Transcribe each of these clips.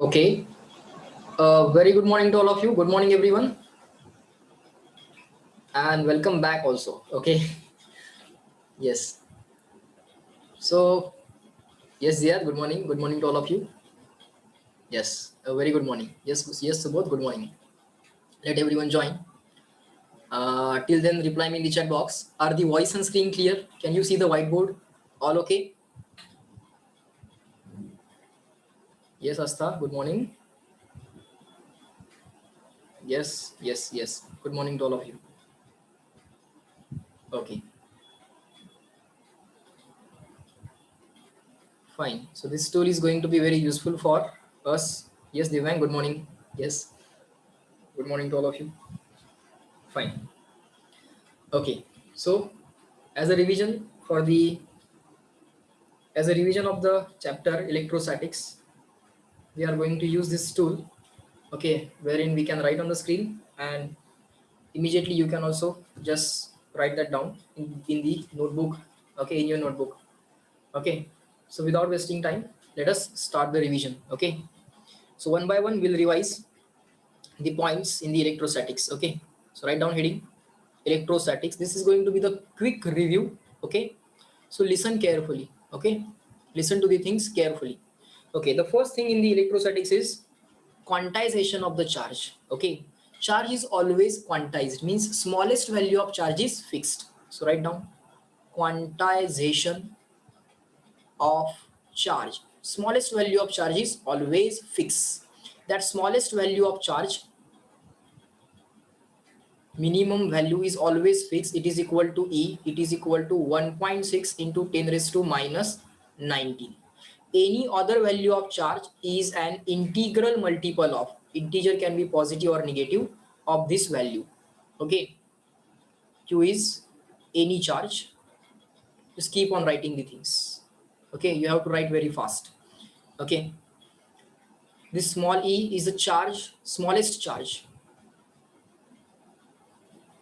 Okay. Very good morning to all of you. Good morning, everyone, and welcome back also. Okay. Yes. So, yes, Zia, good morning. Good morning to all of you. Yes. A very good morning. Yes, yes, to both. Good morning. Let everyone join. Till then, reply me in the chat box. Are the voice and screen clear? Can you see the whiteboard? All okay? Yes, Astha. Good morning. Yes, yes, yes. Good morning to all of you. Okay. Fine. So this tool is going to be very useful for us. Yes, Divang. Good morning. Yes. Good morning to all of you. Fine. Okay. So as a revision for the as a revision of the chapter electrostatics, we are going to use this tool. Okay, wherein we can write on the screen and immediately you can also just write that down in the notebook. Okay, in your notebook. Okay. So without wasting time, let us start the revision. Okay. So one by one we'll revise the points in the electrostatics. Okay, so write down heading electrostatics. This is going to be the quick review. Okay, so listen carefully. Okay, listen to the things carefully. Okay, the first thing in the electrostatics is quantization of the charge. Okay, charge is always quantized, means smallest value of charge is fixed. So write down quantization of charge. Smallest value of charge is always fixed. That smallest value of charge, minimum value, is always fixed. It is equal to E. It is equal to 1.6 into 10 raised to minus 19. Any other value of charge is an integral multiple of, integer can be positive or negative, of this value. Okay, Q is any charge. Just keep on writing the things. Okay, you have to write very fast. Okay, this small e is the charge, smallest charge.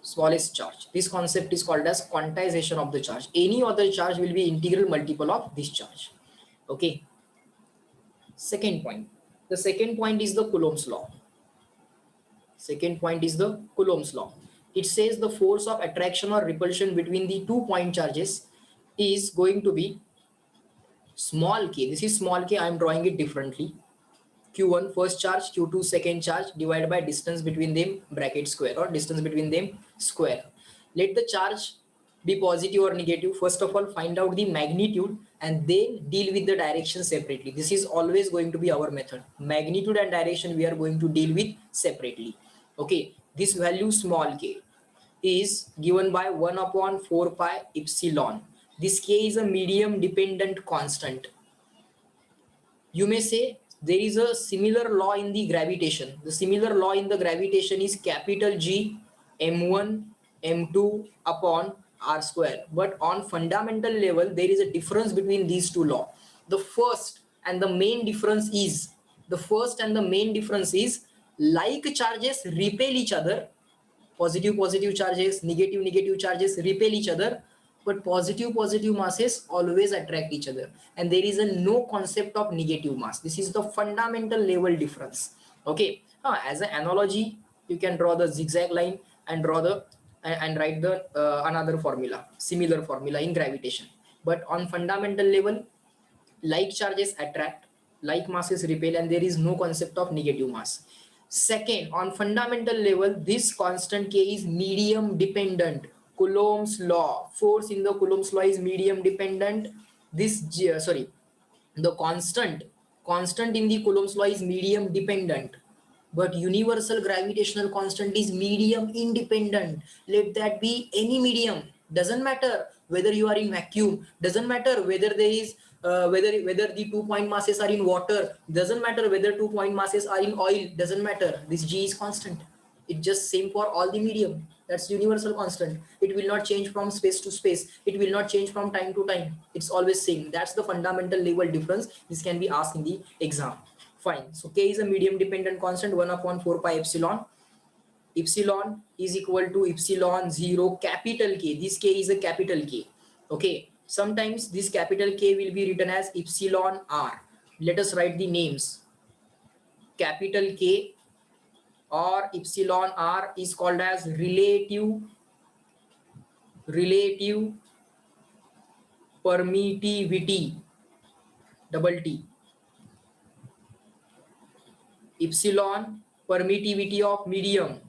Smallest charge. This concept is called as quantization of the charge. Any other charge will be integral multiple of this charge. Okay. Second point. The second point is the Coulomb's law. Second point is the Coulomb's law. It says the force of attraction or repulsion between the 2 point charges is going to be small k. This is small k. I am drawing it differently. Q1 first charge, Q2 second charge, divided by distance between them bracket square, or distance between them square. Let the charge be positive or negative. First of all, find out the magnitude and then deal with the direction separately. This is always going to be our method. Magnitude and direction we are going to deal with separately. Okay, this value small k is given by 1 upon 4 pi epsilon. This k is a medium dependent constant. You may say there is a similar law in the gravitation. The similar law in the gravitation is capital G m1 m2 upon r square. But on fundamental level, there is a difference between these two laws. The first and the main difference is, like charges repel each other. Positive charges, negative charges repel each other, but positive masses always attract each other, and there is a no concept of negative mass. This is the fundamental level difference. Okay, as an analogy, you can draw the zigzag line and draw the and write the another formula, similar formula in gravitation. But on fundamental level, like charges attract, like masses repel, and there is no concept of negative mass. Second, on fundamental level, this constant k is medium dependent. Coulomb's law, force in the Coulomb's law is medium dependent. This the constant in the Coulomb's law is medium dependent, but universal gravitational constant is medium independent. Let that be any medium, doesn't matter whether you are in vacuum, doesn't matter whether there is whether the 2 point masses are in water, doesn't matter whether 2 point masses are in oil, doesn't matter, this g is constant. It's just same for all the medium. That's universal constant. It will not change from space to space, it will not change from time to time, it's always same. That's the fundamental level difference. This can be asked in the exam. Fine. So k is a medium dependent constant, 1 upon 4 pi epsilon. Epsilon is equal to epsilon 0 capital K. This k is a capital K. Okay. Sometimes this capital K will be written as epsilon r. Let us write the names. capital K or epsilon r is called as relative permittivity, double T. Epsilon, permittivity of medium,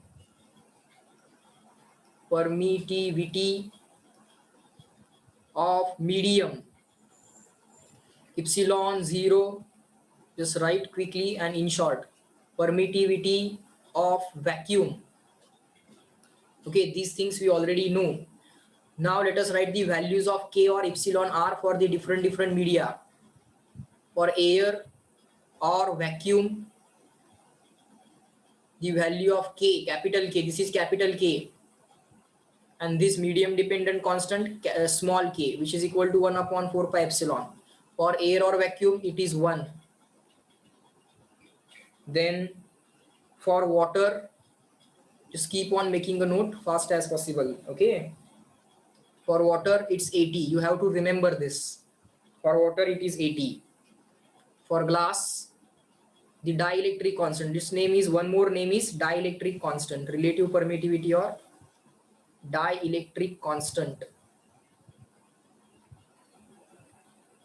permittivity of medium. Epsilon 0, just write quickly and in short, permittivity of vacuum. Okay, these things we already know. Now let us write the values of K or epsilon r for the different media. For air or vacuum, the value of K, capital K, this is capital K, and this medium dependent constant small k, which is equal to 1 upon 4 pi epsilon. For air or vacuum, it is 1. Then for water, just keep on making a note fast as possible. Okay, for water it's 80. You have to remember this. For water it is 80. For glass, the dielectric constant, this name is, one more name is dielectric constant, relative permittivity or dielectric constant.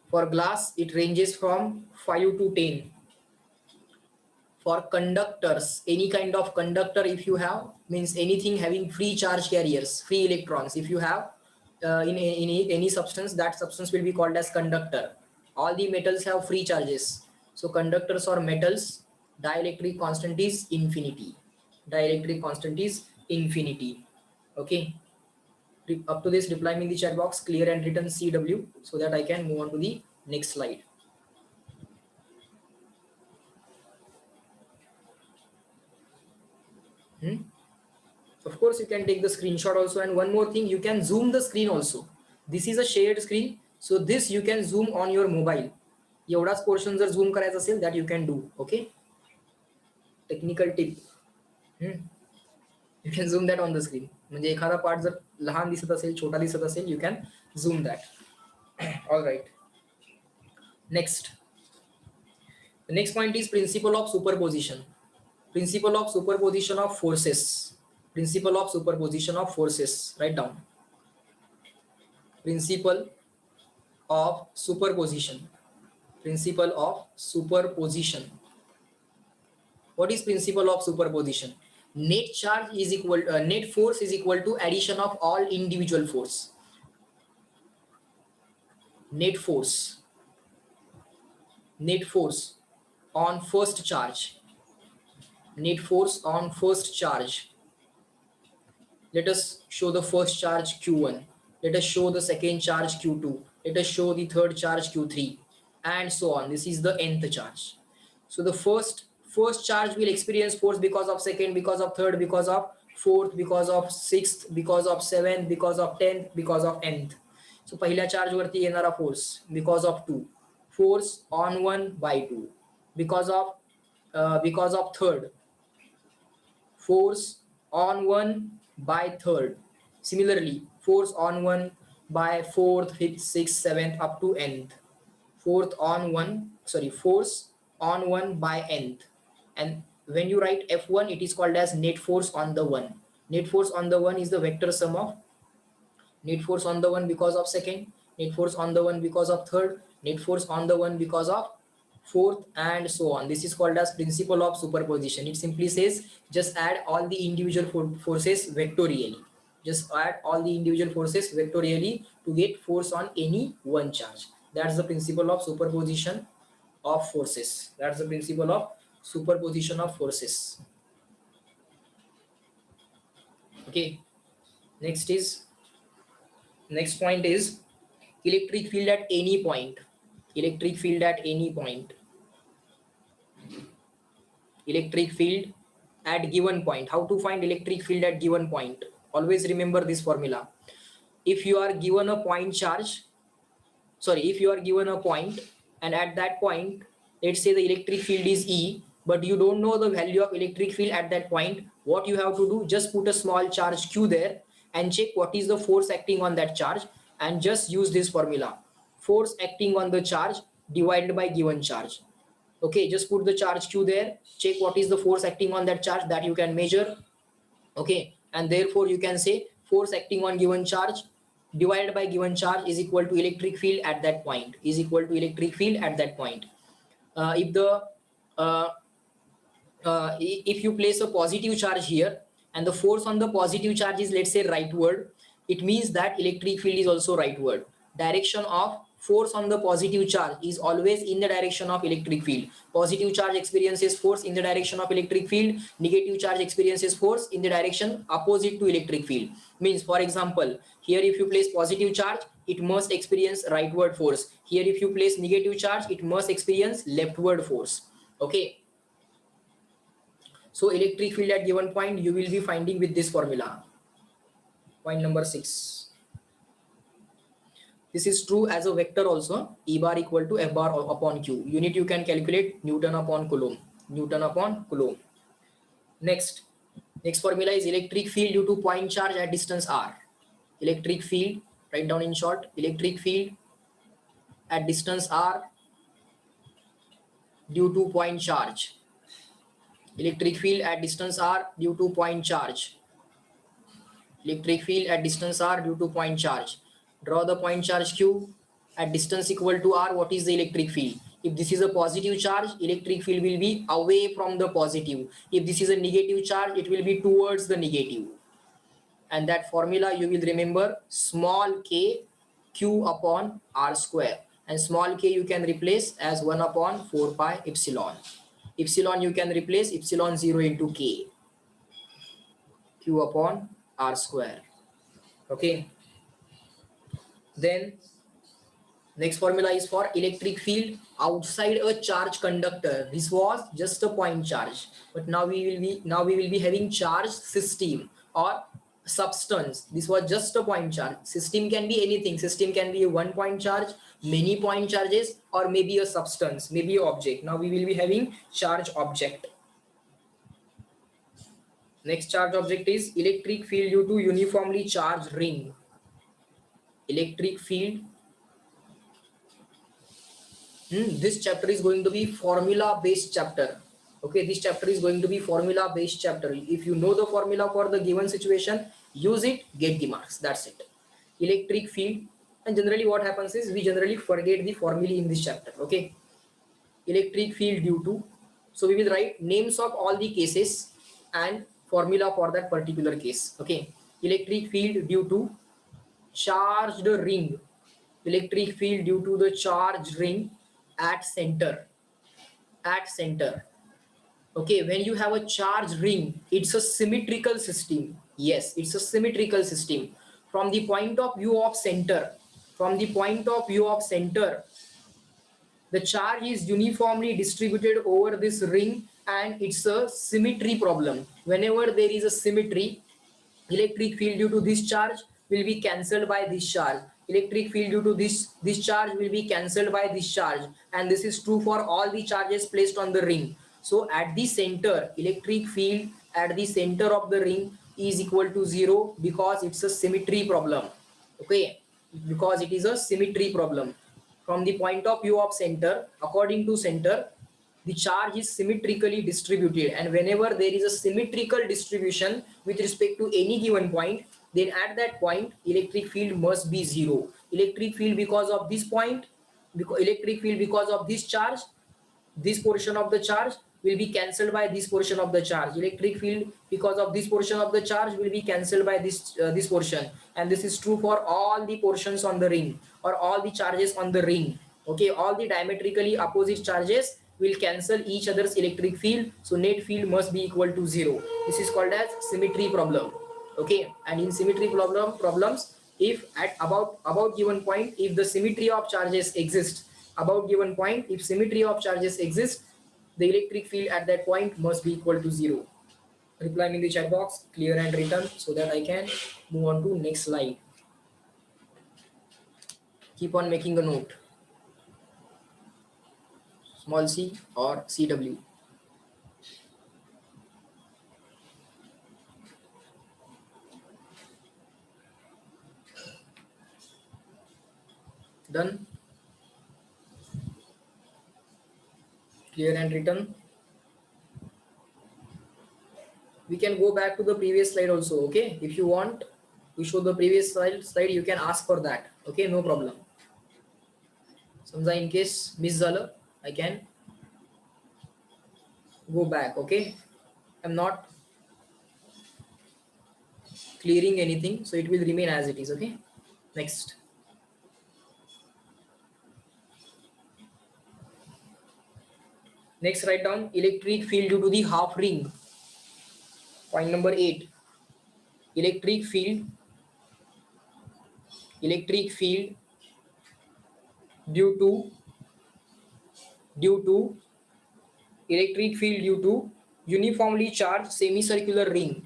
For glass it ranges from 5 to 10. For conductors, any kind of conductor if you have, means anything having free charge carriers, free electrons, if you have in any substance, that substance will be called as conductor. All the metals have free charges, so conductors or metals, dielectric constant is infinity. Dielectric constant is infinity. Okay, up to this, reply me in the chat box clear and written CW, so that I can move on to the next slide. Of course, you can take the screenshot also, and one more thing, you can zoom the screen also. This is a shared screen, so this you can zoom on your mobile. एवढाच portion जर zoom करायचा असेल, that you can do. Okay, technical tip. You can zoom that on the screen. म्हणजे एखादा part जर लहान दिसत असेल, छोटा दिसत असेल, you can zoom that. All right. Next, the next point is principle of superposition. Principle of superposition of forces. Principle of superposition of forces. Write down. Principle of superposition. Principle of superposition. What is principle of superposition? Net charge is equal, net force is equal to addition of all individual force. Net force on first charge. Net force on first charge. Let us show the first charge Q1. Let us show the second charge Q2. Let us show the third charge Q3, and so on. This is the nth charge. So the first charge will experience force because of second, because of third, because of fourth, because of sixth, because of seventh, because of 10th, because of nth. So पहिल्या charge वरती येणारा force because of 2, force on 1 by 2, because of third, force on 1 by third. Similarly, force on 1 by 4th, 5th, 6th, 7th up to nth. Force on 1 by nth. And when you write F1, it is called as net force on the 1. Net force on the 1 is the vector sum of net force on the 1 because of second, net force on the 1 because of third, net force on the 1 because of fourth, and so on. This is called as principle of superposition. It simply says just add all the individual forces vectorially. Just add all the individual forces vectorially to get force on any one charge. That's the principle of superposition of forces. That's the principle of superposition of forces. Okay. Next point is electric field at any point. Electric field at any point. Electric field at given point. How to find electric field at given point? Always remember this formula. If you are given a point and at that point, let's say the electric field is E, but you don't know the value of electric field at that point, what you have to do, just put a small charge Q there and check what is the force acting on that charge, and just use this formula. Force acting on the charge divided by given charge. Okay, just put the charge q there, check what is the force acting on that charge that you can measure. Okay, and therefore you can say force acting on given charge divided by given charge is equal to electric field at that point, is equal to electric field at that point. If the uh, if you place a positive charge here and the force on the positive charge is, let's say, rightward, it means that electric field is also rightward. Direction of force on the positive charge is always in the direction of electric field. Positive charge experiences force in the direction of electric field, negative charge experiences force in the direction opposite to electric field. Means, for example, here if you place positive charge, it must experience rightward force. Here if you place negative charge, it must experience leftward force. Okay, so electric field at given point you will be finding with this formula. Point number 6. This is true as a vector also. E bar equal to F bar upon Q. Unit you can calculate Newton upon Coulomb. Newton upon Coulomb. Next formula is electric field due to point charge at distance r. Electric field, write down in short, electric field at distance r due to point charge. Electric field at distance r due to point charge. Electric field at distance r due to point charge. Draw the point charge q at distance equal to r. What is the electric field? If this is a positive charge, electric field will be away from the positive. If this is a negative charge, it will be towards the negative. And that formula you will remember, small k q upon r square. And small k you can replace as 1 upon 4 pi epsilon. Epsilon you can replace epsilon 0 into k. Q upon r square. Okay, then next formula is for electric field outside a charge conductor. This was just a point charge, but now we will be having charge system or substance. This was just a point charge. System can be anything. System can be a one point charge, many point charges, or maybe a substance, maybe an object. Now we will be having charge object. Next charge object is electric field due to uniformly charged ring. Electric field. This chapter is going to be formula based chapter. Okay, this chapter is going to be formula based chapter. If you know the formula for the given situation, use it, get the marks. That's it. Electric field. And generally what happens is we generally forget the formulae in this chapter. Okay, electric field due to, so we will write names of all the cases and formula for that particular case. Okay, electric field due to charged ring. Electric field due to the charged ring at center. At center. Okay, when you have a charged ring, it's a symmetrical system. Yes, it's a symmetrical system. From the point of view of center, from the point of view of center, the charge is uniformly distributed over this ring and it's a symmetry problem. Whenever there is a symmetry, electric field due to this charge will be cancelled by this charge. Electric field due to this charge will be cancelled by this charge, and this is true for all the charges placed on the ring. So at the center, electric field at the center of the ring is equal to 0 because it's a symmetry problem. Okay, because it is a symmetry problem. From the point of view of center, according to center, the charge is symmetrically distributed, and whenever there is a symmetrical distribution with respect to any given point, then at that point electric field must be 0. Electric field because of this point, because electric field because of this charge, this portion of the charge will be cancelled by this portion of the charge. Electric field because of this portion of the charge will be cancelled by this portion, and this is true for all the portions on the ring or all the charges on the ring. Okay, all the diametrically opposite charges will cancel each other's electric field, so net field must be equal to 0. This is called as symmetry problem. Okay, and in symmetry problems, if at about given point, if the symmetry of charges exists about given point, if symmetry of charges exists, the electric field at that point must be equal to 0. Reply me in the chat box clear and written so that I can move on to next slide. Keep on making a note. Small c or CW. Done. Clear and written. We can go back to the previous slide also. Okay, if you want to show the previous slide you can ask for that. Okay, no problem. समजा in case miss झालं I can go back. Okay, I'm not clearing anything, so it will remain as it is. Okay, next. Next, write down electric field due to the half ring. Point number 8. Electric field due to electric field due to uniformly charged semicircular ring.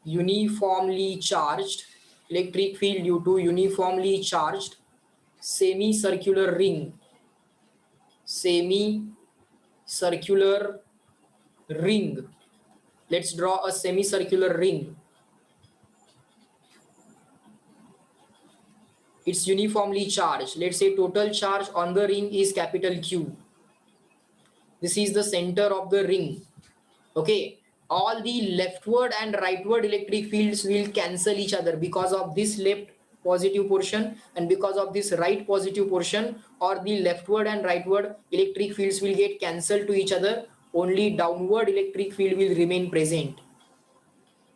Uniformly charged electric field due to uniformly charged semicircular ring. Semicircular ring. Let's draw a semicircular ring. It's uniformly charged. Let's say total charge on the ring is capital Q. This is the center of the ring. Okay, all the leftward and rightward electric fields will cancel each other because of this left positive portion and because of this right positive portion, or the leftward and rightward electric fields will get cancelled to each other. Only downward electric field will remain present.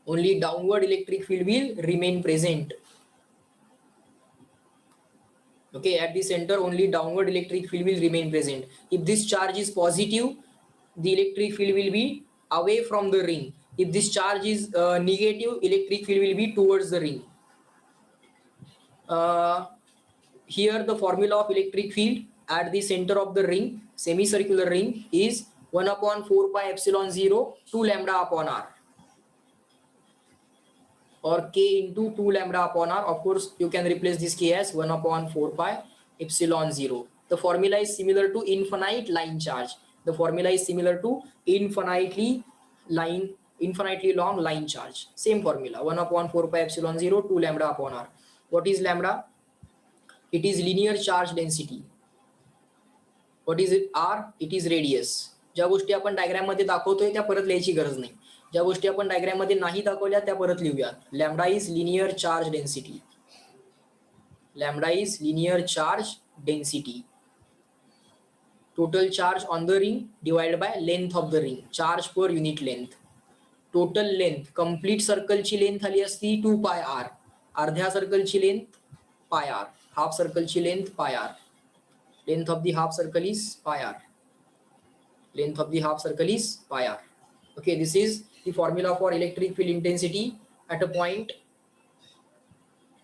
Only downward electric field will remain present. Okay, at the center only downward electric field will remain present. If this charge is positive, the electric field will be away from the ring. If this charge is negative, electric field will be towards the ring. Here the formula of electric field at the center of the ring, semicircular ring, is 1 upon 4 pi epsilon 0 2 lambda upon r, or k into 2 lambda upon r. Of course, you can replace this k as 1 upon 4 pi epsilon 0. The formula is similar to infinite line charge. The formula is similar to infinitely long line charge. Same formula, 1 upon 4 pi epsilon 0 2 lambda upon r. What is lambda? It is linear charge density. What is it? R. It is radius. ज्या गोष्टी आपण diagram मध्ये दाखवतोय त्या परत लिहायची गरज नाही. ज्या गोष्टी आपण डायग्राम मध्ये नाही दाखवल्या त्या परत लिहूया. Lambda is linear charge density. Lambda is linear charge density. Total charge on the ring divided by length of the ring. Charge per unit length. Total length, complete circle ची लेंथ आली असती 2 pi r. अर्ध्या circle ची length pi r. Half circle ची length pi r. Length of the half circle is pi r. Length of the half circle is pi r. Okay, this is the formula for electric field intensity at a point.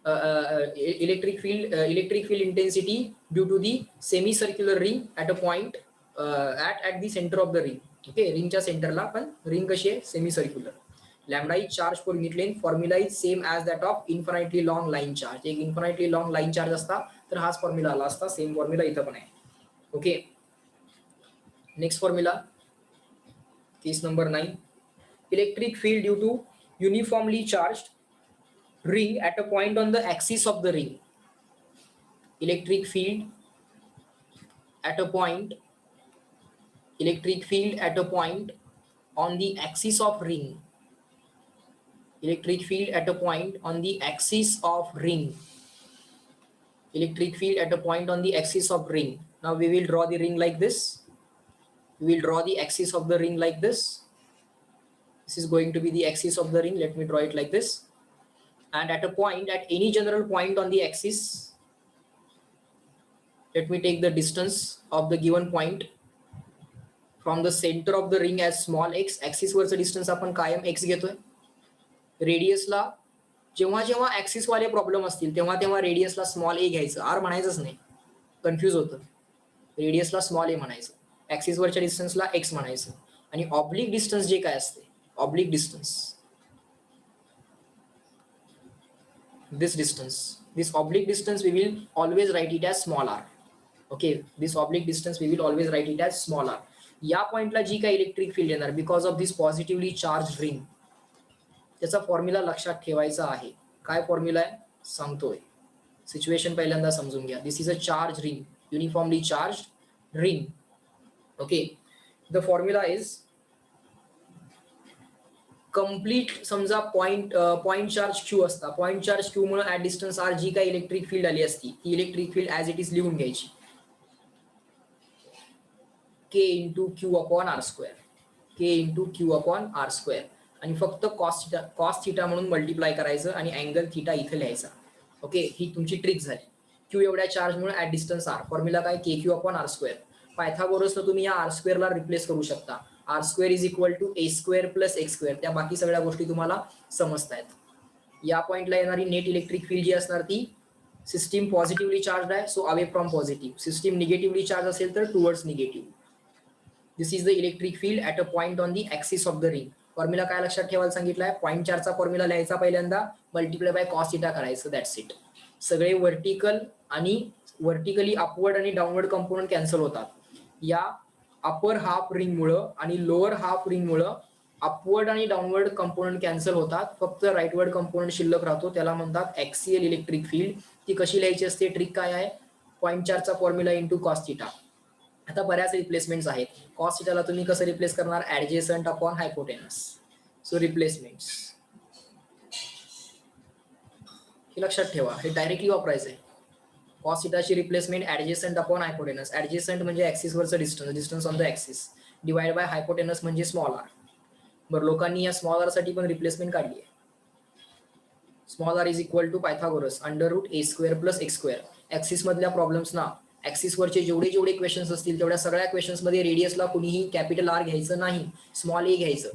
Electric field intensity due to the semicircular ring at a point at the center of the ring. Okay, ring च्या सेंटरला पण ring कशी आहे semicircular. Lambda is charge per unit length. Formula is same as that of infinitely long line charge. एक infinitely long line charge असता तर हाच formula आला असता. सेम फॉर्म्युला इथं पण आहे. Okay, next formula, case number 9. Electric field due to uniformly charged ring at a point on the axis of the ring. Electric field at a point on the axis of ring. Electric field at a point on the axis of ring. Electric field at a point on the axis of ring. Now we will draw the ring like this. We will draw the axis of the ring like this. This is going to be the axis of the ring. Let me draw it like this. And at a point, at any general point on the axis, let me take the distance of the given point from the center of the ring as small x. Axis वरचा distance आपण कायम x घेतोय. रेडियसला जेव्हा जेव्हा axis वाले problem असतील तेव्हा तेव्हा रेडियसला स्मॉल ए घ्यायचं, आर म्हणायचंच नाही, कन्फ्यूज होतं. रेडियसला स्मॉल ए म्हणायचं, ऍक्सिस वरच्या डिस्टन्सला एक्स म्हणायचं, आणि ऑब्लिक डिस्टन्स जे काय असते, oblique distance, this distance, this oblique distance we will always write it as small r. Okay, this oblique distance we will always write it as small r. या पॉइंटला जी काय electric field येणार because of this positively charge ring, त्याचा formula लक्षात ठेवायचा आहे. काय formula आहे सांगतोय, सिच्युएशन पहिल्यांदा समजून घ्या. This is a charge ring, uniformly charge ring. Okay. The formula is complete. समजा पॉइंट चार्ज क्यू असता, पॉइंट चार्ज क्यू मुळे ऍट डिस्टन्स आर जी काही इलेक्ट्रिक फील्ड आली असती ती electric field as it is लिहून घ्यायची, k into Q upon R square, k into Q upon R square, आणि फक्त कॉस थिटा म्हणून मल्टिप्लाय करायचं आणि अँगल थिटा इथे लिहायचा. ओके, ही तुमची ट्रिक झाली. क्यू एवढ्या चार्जमुळे ऍट डिस्टन्स आर, फॉर्म्युला काय, K Q upon R square. पायथागोरसनं तुम्ही या आर स्क्वेअरला रिप्लेस करू शकता. R square is equal to a square plus x square. त्या बाकी सगळ्या गोष्टी तुम्हाला समजतायत. या पॉइंटला येणारी नेट इलेक्ट्रिक फील्ड जी असणार ती, सिस्टीम पॉझिटिव्हली चार्ज आहे so away from positive, system negatively charge असेल तर towards negative. This is the electric field at a point on the axis of the ring. Formula काय लक्षात ठेवायला सांगितलाय, पॉइंट चार्जचा formula लिहायचा पहिल्यांदा, मल्टिप्लाय बाय कॉस थिटा करायचं, दॅट्स इट. सगळे व्हर्टिकल आणि व्हर्टिकली अपवर्ड आणि डाऊनवर्ड कंपोनंट कॅन्सल होतात. या अपर हाफ रिंग मुळे आणि लोअर हाफ रिंग मुळे अपवर्ड आणि डाऊनवर्ड कंपोनंट कॅन्सल होतात, फक्त राईटवर्ड कंपोनंट शिल्लक राहतो, त्याला म्हणतात ऍक्सियल इलेक्ट्रिक फील्ड. ती कशी लिहायची असते, ट्रिक काय आहे, पॉइंट चार्जचा फॉर्म्युला इंटू कॉस थिटा. आता बऱ्याच रिप्लेसमेंट्स आहेत. कॉस थिटाला तुम्ही कसं रिप्लेस करणार, adjacent upon hypotenuse. So replacements हे लक्षात ठेवा, हे डायरेक्टली वापरायचं आहे. कॉस थिटाची replacement adjacent upon hypotenuse. Adjacent म्हणजे ऍक्सिस वरचं distance, distance on the axis, divide by hypotenuse म्हणजे स्मॉल आर. बरं, लोकांनी या स्मॉल आर साठी पण रिप्लेसमेंट काढली आहे. Small r is equal to Pythagoras under root a square plus x square. Axis मधल्या प्रॉब्लेम्स ना, ऍक्सिस वरचे जेवढे क्वेश्चन्स असतील तेवढ्या सगळ्या क्वेश्चन्स मध्ये रेडियसला कुणीही कॅपिटल आर घ्यायचं नाही, स्मॉल ए घ्यायचं.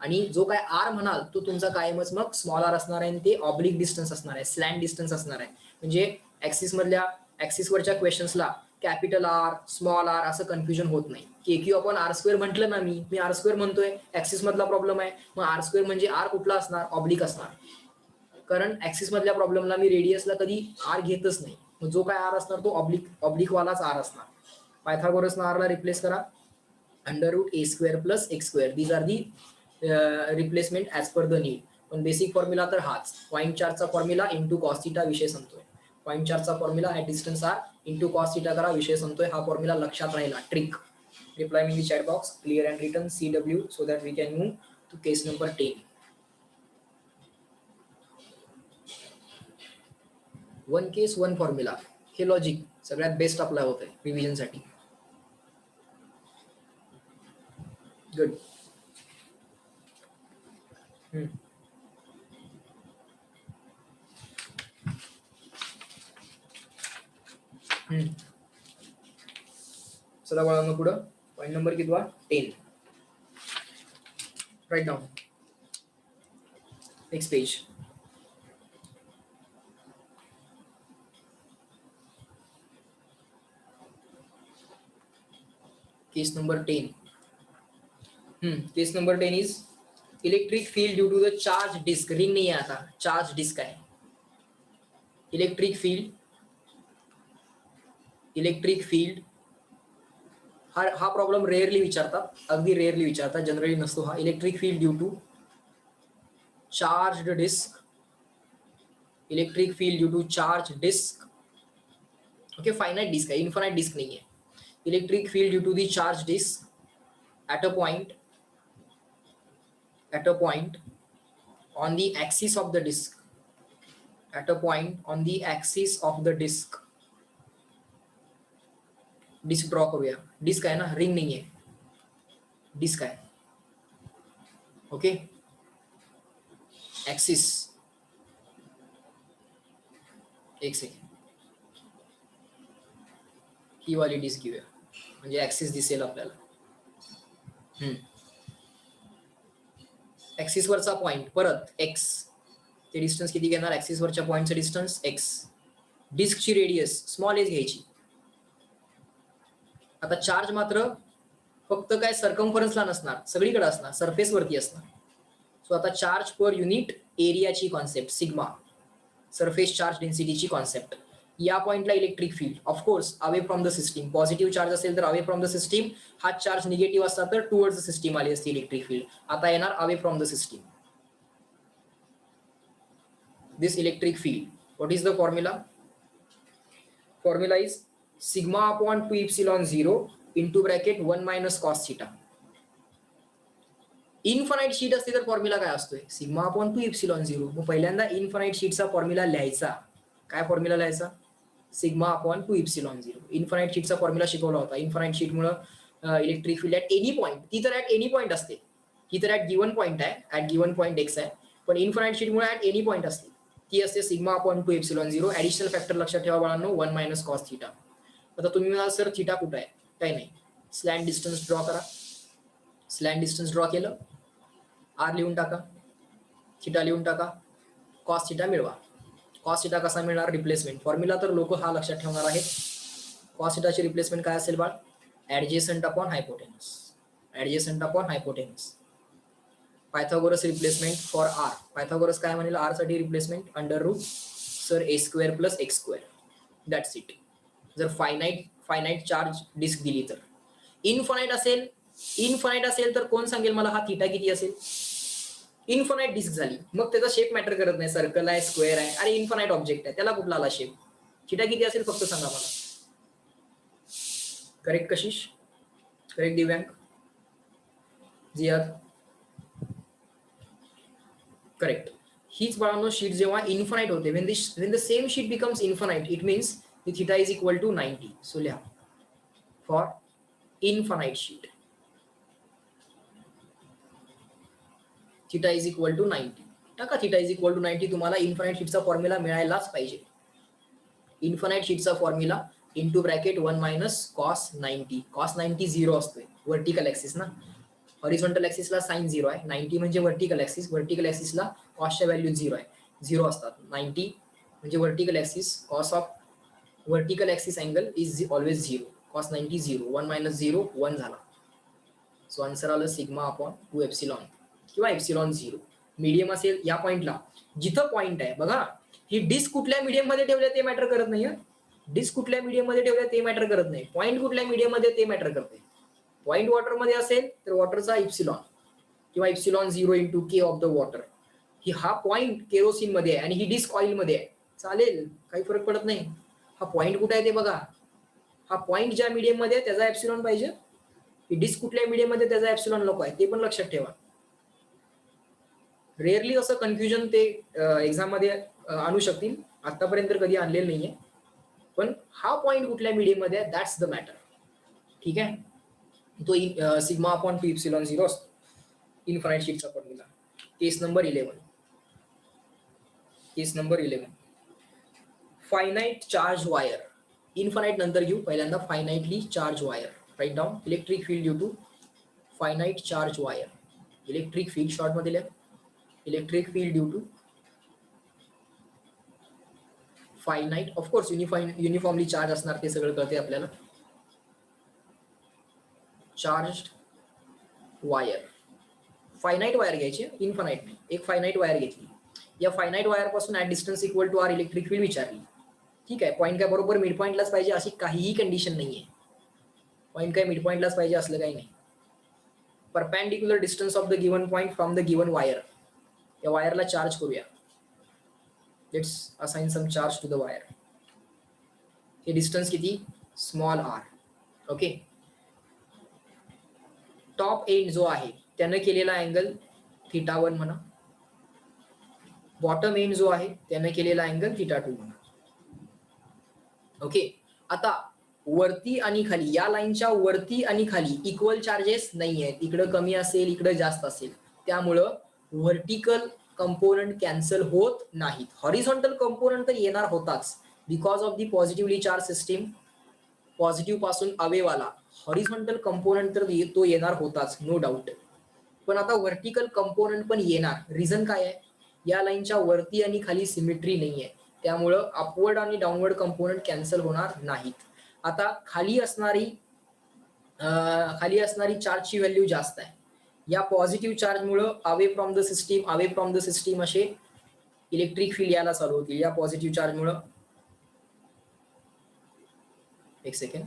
आणि जो काय आर म्हणाल तो तुमचा कायमच मग स्मॉल आर असणार आहे, आणि ते ऑब्लिक डिस्टन्स असणार आहे, स्लॅन्ट डिस्टन्स असणार आहे. म्हणजे ऍक्सिस वरच्या क्वेश्चन्सला कॅपिटल आर, स्मॉल आर असं कन्फ्युजन होत नाही. के क्यू आपण आर स्क्वेअर म्हटलं ना, मी आर स्क्वेअर म्हणतोय, ऍक्सिस मधला प्रॉब्लेम आहे, मग आर स्क्वेअर म्हणजे आर कुठला असणार, ऑब्लिक असणार. कारण ऍक्सिस मधल्या प्रॉब्लेमला मी रेडियसला कधी आर घेतच नाही, मग जो काय आर असणार तो ऑब्लिक वालाच आर असणार. पायथागोरसनं आरला रिप्लेस करा, under root a square plus x square. These are the replacement as per the need. पण बेसिक फॉर्म्युला तर हाच, पॉइंट चार्जचा फॉर्म्युला इंटू कॉस थिटा, विषय संपतोय. पॉइंट चार्जचा formula at distance r into cos theta करा, विषय संपतोय. हा फॉर्म्युला लक्षात राहिला, trick. Reply me in the chat box, clear and written CW, so that we can move to case number 10. 1 case 1 formula, हे लॉजिक सगळ्यात best apply होत आहे रिव्हिजन साठी. गुड. चला बाळांनो पुढं, पॉईंट नंबर किती वा, 10. Write down. Next page. Case number 10. Case number 10 is electric field due to the charge disc. Ring नहीं है, आता चार्ज डिस्क है. इलेक्ट्रिक फील्ड हा प्रॉब्लेम रेअरली विचारतात, अगदी रेअरली विचारतात, जनरली नसतो हा. Electric field due to charge disc, electric field due to charge disc. Okay, finite disc है, इन्फानाइट डिस्क नहीं है. Electric field due to the charge disc at a point on the axis of the disk, at a point on the axis of the disk. Disc draw करूया. Disc आहे ना, ring नहीं है, disc आहे. Okay, axis, एक second, ही वाली disc घेऊया म्हणजे ऍक्सिस दिसेल आपल्याला. ऍक्सिस वरचा पॉइंट परत एक्स, ते डिस्टन्स किती घेणार, ऍक्सिस वरच्या पॉइंटचं डिस्टन्स एक्स. डिस्कची रेडियस स्मॉल एज घ्यायची. आता चार्ज मात्र फक्त काय सर्कम्फरन्सला नसणार, सगळीकडे असणार, सरफेस वरती असणार. सो आता चार्ज पर युनिट एरियाची कॉन्सेप्ट, सिग्मा, सरफेस चार्ज डेन्सिटीची कॉन्सेप्ट. या पॉइंटला electric field of course away from the system. Positive charge असेल तर अवे फ्रॉम द सिस्टीम, हा चार्ज निगेटिव्ह असता तर टुवर्ड्स द सिस्टीम आली असती इलेक्ट्रिक फील्ड. आता येणार away from the system. This electric field, what is the formula? Formula is sigma upon 2 epsilon 0 into bracket 1 minus cos theta. Infinite sheet असते तर formula काय असतोय, सिग्मा अपॉन 2 इप्सिलॉन 0. मग पहिल्यांदा इन्फानाइट शीटचा फॉर्म्युला लिहायचा. काय फॉर्म्युला लिहायचा, सिग्मा अपॉन 2 इप्सिलॉन 0. इन्फानाइट शीटचा फॉर्म्युला शिकवला होता. इन्फानाइट शीटमुळे electric field at any point, ती तर ॲट एनी पॉईंट असते, ही तर ॲट गिवन पॉईंट आहे, ॲट गिवन पॉईंट एक्स आहे. पण इन्फानाइट शीटमुळे ॲट एनी पॉईंट असते, ती असते sigma upon 2 epsilon 0. Additional factor लक्षात ठेवा बाळांनो, 1 मायनस कॉस थिटा. आता तुम्ही म्हणाल सर थिटा कुठं आहे, काही नाही, स्लॅन्ट डिस्टन्स ड्रॉ करा. स्लॅन्ट डिस्टन्स ड्रॉ केलं, आर लिहून टाका, थिटा लिहून टाका, कॉस थिटा मिळवा. कॉस थिटा कसा मिळणार, रिप्लेसमेंट फॉर्म्युला तर लोक हा लक्षात ठेवणार आहेत. कॉस थिटाची रिप्लेसमेंट काय असेल बाळ, adjacent upon hypotenuse. Adjacent upon hypotenuse. Pythagoras replacement for r. Pythagoras काय म्हणेल आर साठी replacement, under root sir a square plus x square. That's it. जर फायनाईट चार्ज डिस्क दिली तर. इनफानाइट असेल तर कोण सांगेल मला हा थिटा किती असेल. इन्फानाइट डिस्क झाली, मग त्याचा शेप मॅटर करत नाही, सर्कल आहे, स्क्वेअर आहे, अरे इन्फानाइट ऑब्जेक्ट आहे, त्याला कुठला आला शेप. थिटा किती असेल फक्त सांगा मला. करेक्ट कशिश, करेक्ट दिव्यांग, जियाद, करेक्ट. हीच बाळांनो शीट जेव्हा इन्फानाइट होते, when the same sheet becomes infinite, it means the theta is equal to 90. So लिहा for infinite sheet theta is equal to 90. टाका theta is equal to 90. तुम्हाला इन्फानाइट शीटचा formula मिळायलाच पाहिजे. इन्फानाइट शीटचा formula into bracket 1 minus cos 90. Cos 90 0 असतोय, vertical axis ना, horizontal ऍक्सिसला साइन 0 आहे, 90 म्हणजे व्हर्टिकल ऍक्सिस, व्हर्टिकल ऍक्सिसला कॉसच्या व्हॅल्यू 0 आहे, 0 असतात. 90 म्हणजे vertical axis, cos of vertical axis angle is always 0. Cos 90 0, 1 minus 0 1 झाला. सो आन्सर आलं सिग्मा अपॉन 2 एप्सिलॉन किंवा एप्सिलॉन 0. मीडियम असेल या पॉइंटला, जिथं पॉइंट आहे बघा, ही डिस्क कुठल्या मीडियम मध्ये ठेवल्या ते मॅटर करत नाही. डिस्क कुठल्या मीडियम मध्ये ठेवल्या ते मॅटर करत नाही, पॉइंट कुठल्या मीडियम मध्ये ते मॅटर करते. पॉइंट वॉटर मध्ये असेल तर वॉटरचा इप्सिलॉन किंवा epsilon 0 into k of the water. ही हा पॉइंट केरोसिन मध्ये आहे आणि ही डिस्क ऑइल मध्ये आहे, चालेल, काही फरक पडत नाही. हा पॉइंट कुठे आहे ते बघा, हा पॉइंट ज्या मीडियम मध्ये त्याचा एप्सिलॉन पाहिजे, ही डिस्क कुठल्या मीडियम मध्ये त्याचा एप्सिलॉन नको आहे, ते पण लक्षात ठेवा. रेअरली असं कन्फ्युजन ते एक्झाम मध्ये आणू शकतील, आतापर्यंत कधी आणलेलं नाहीये. पण हा पॉइंट कुठल्या मीडियम मध्ये आहे, दॅट्स द मॅटर. ठीक आहे, तो सिग्मा अपॉन 2 इप्सिलॉन 0 असतो इन्फानाइट शीटचा formula. Case number 11. Case number 11, finite charge wire. Infinite नंतर घेऊ, पहिल्यांदा finitely charge wire. Write down, electric field due to finite charge wire. Electric field short मध्ये लिहा, electric field due to finite, of course uniformly charge असणार, ते सगळं कळते आपल्याला. चार्ज वायर, फायनाइट वायर घ्यायची, इन्फानाइट नाही. एक फायनाइट वायर घेतली, या फायनाइट वायर पासून at distance equal to R electric field विचारली. ठीक आहे, पॉईंट काय बरोबर मिड पॉईंटलाच पाहिजे अशी काहीही कंडिशन नाहीये. पॉईंट काय मिड पॉईंटलाच पाहिजे असलं काही नाही. Perpendicular distance of the given point from the given wire. या वायरला चार्ज करूया, let's assign some charge to the wire. हे डिस्टन्स किती, small r. Okay, top end जो आहे त्यानं केलेला अँगल θ1 म्हणा, बॉटम एंड जो आहे त्यानं केलेला अँगल θ2 म्हणा. ओके, आता वरती आणि खाली, या लाईनच्या वरती आणि खाली इक्वल चार्जेस नाही आहेत, इकडं कमी असेल इकडं जास्त असेल, त्यामुळं व्हर्टिकल कंपोनंट कॅन्सल होत नाहीत. हॉरिझॉन्टल कंपोनंट तर येणार होताच, because of the positively charge system. Positive पासून अवेवाला हॉरिझॉन्टल कंपोनंट तर तो येणार होताच, नो डाऊट. पण आता व्हर्टिकल कंपोनंट पण येणार. रिझन काय आहे, या लाईनच्या वरती आणि खाली सिमेट्री नाहीये, त्यामुळं अपवर्ड आणि डाऊनवर्ड कंपोनंट कॅन्सल होणार नाहीत. आता खाली असणारी चार्जची व्हॅल्यू जास्त आहे, या पॉझिटिव्ह चार्जमुळं अवे फ्रॉम द सिस्टीम असे इलेक्ट्रिक फील्ड यायला चालू होतील. या पॉझिटिव्ह चार्जमुळं, एक सेकंड,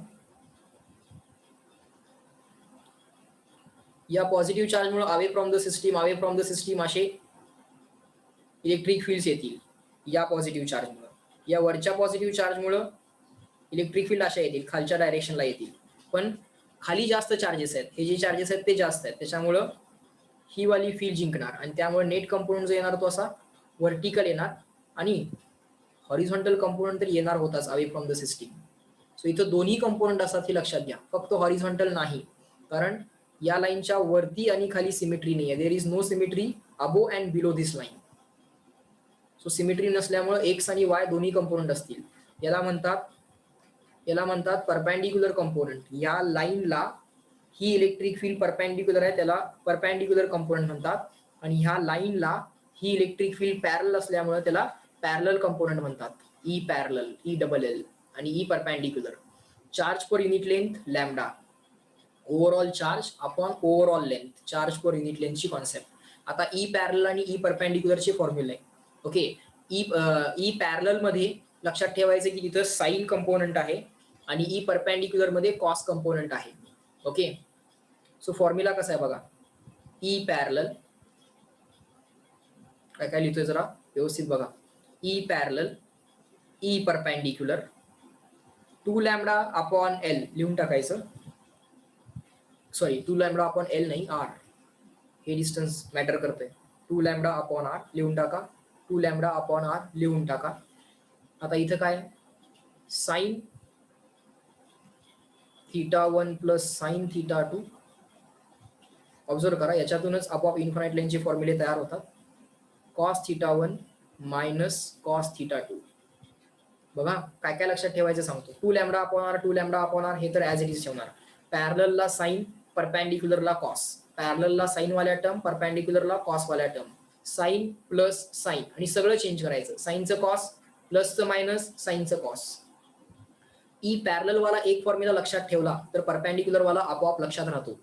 या पॉझिटिव्ह चार्जमुळे अवे फ्रॉम द सिस्टीम असे इलेक्ट्रिक फील्ड्स येतील. या पॉझिटिव्ह चार्जमुळे, या वरच्या पॉझिटिव्ह चार्जमुळे इलेक्ट्रिक फील्ड अशा येतील, खालच्या डायरेक्शनला येतील. पण खाली जास्त चार्जेस आहेत, हे जे चार्जेस आहेत ते जास्त आहेत, त्याच्यामुळं ही वाली फील्ड जिंकणार आणि त्यामुळे नेट कंपोनंट जो येणार तो असा व्हर्टिकल येणार आणि हॉरिझॉन्टल कंपोनंट तर येणार होताच away from the system. So इथं दोन्ही कंपोनंट असतात हे लक्षात घ्या, फक्त हॉरिझॉन्टल नाही, कारण या लाईनच्या वरती आणि खाली सिमेट्री नाही आहे. There is no symmetry above and below this line. So symmetry नसल्यामुळे एक्स आणि वाय दोन्ही कंपोनंट असतील. याला म्हणतात परपॅन्डिक्युलर कंपोनंट. या लाईनला ही इलेक्ट्रिक फील्ड परपॅन्डिक्युलर आहे, त्याला परपॅन्डिक्युलर कंपोनंट म्हणतात. आणि ह्या लाईनला ही इलेक्ट्रिक फील्ड पॅरल असल्यामुळे त्याला पॅरलल कंपोनंट म्हणतात. E parallel, E double L आणि E perpendicular. Charge per unit length lambda, overall charge upon overall length, charge per unit लेंथची कॉन्सेप्ट. आता ई पॅरलल आणि ई परपॅन्डिक्युलरचे फॉर्म्युले. ओके, ई पॅरलल मध्ये लक्षात ठेवायचं की तिथं साइन कंपोनंट आहे आणि ई परपॅन्डिक्युलर मध्ये कॉस कंपोनंट आहे. ओके, सो फॉर्म्युला कसा आहे बघा. ई पॅरलल, काय काय लिहितोय जरा व्यवस्थित बघा. E parallel E perpendicular 2 lambda upon L लिहून टाकायचं. सॉरी 2 लॅम्बडा अपॉन एल नाही, आर, हे डिस्टन्स मॅटर करतंय. 2 लॅम्बडा अपॉन आर लिहून टाका, 2 लॅम्बडा अपॉन आर लिहून टाका. आता इथं काय साइन θ1 प्लस साइन θ2. ऑब्झर्व करा, याच्यातूनच आपोआप इन्फानाइट लेंथचे फॉर्म्युले तयार होतात. Cos θ1 minus cos θ2. बघा काय काय लक्षात ठेवायचं सांगतो. 2 lambda upon r, 2 lambda upon r हे तर ऍज इट इज ठेवणार. पॅरललला साइन, परपॅन्डिक्युलरला कॉस. पॅरललला साइन वाल्या टर्म, परपॅन्डिक्युलरला कॉस वाल्या टर्म. साइन प्लस साइन आणि सगळं चेंज करायचं. साइनचं कॉस, प्लसचं मायनस, साइनचं कॉस. ई पॅरलल वाला एक फॉर्म्युला लक्षात ठेवला तर परपॅन्डिक्युलर वाला आपोआप लक्षात राहतो.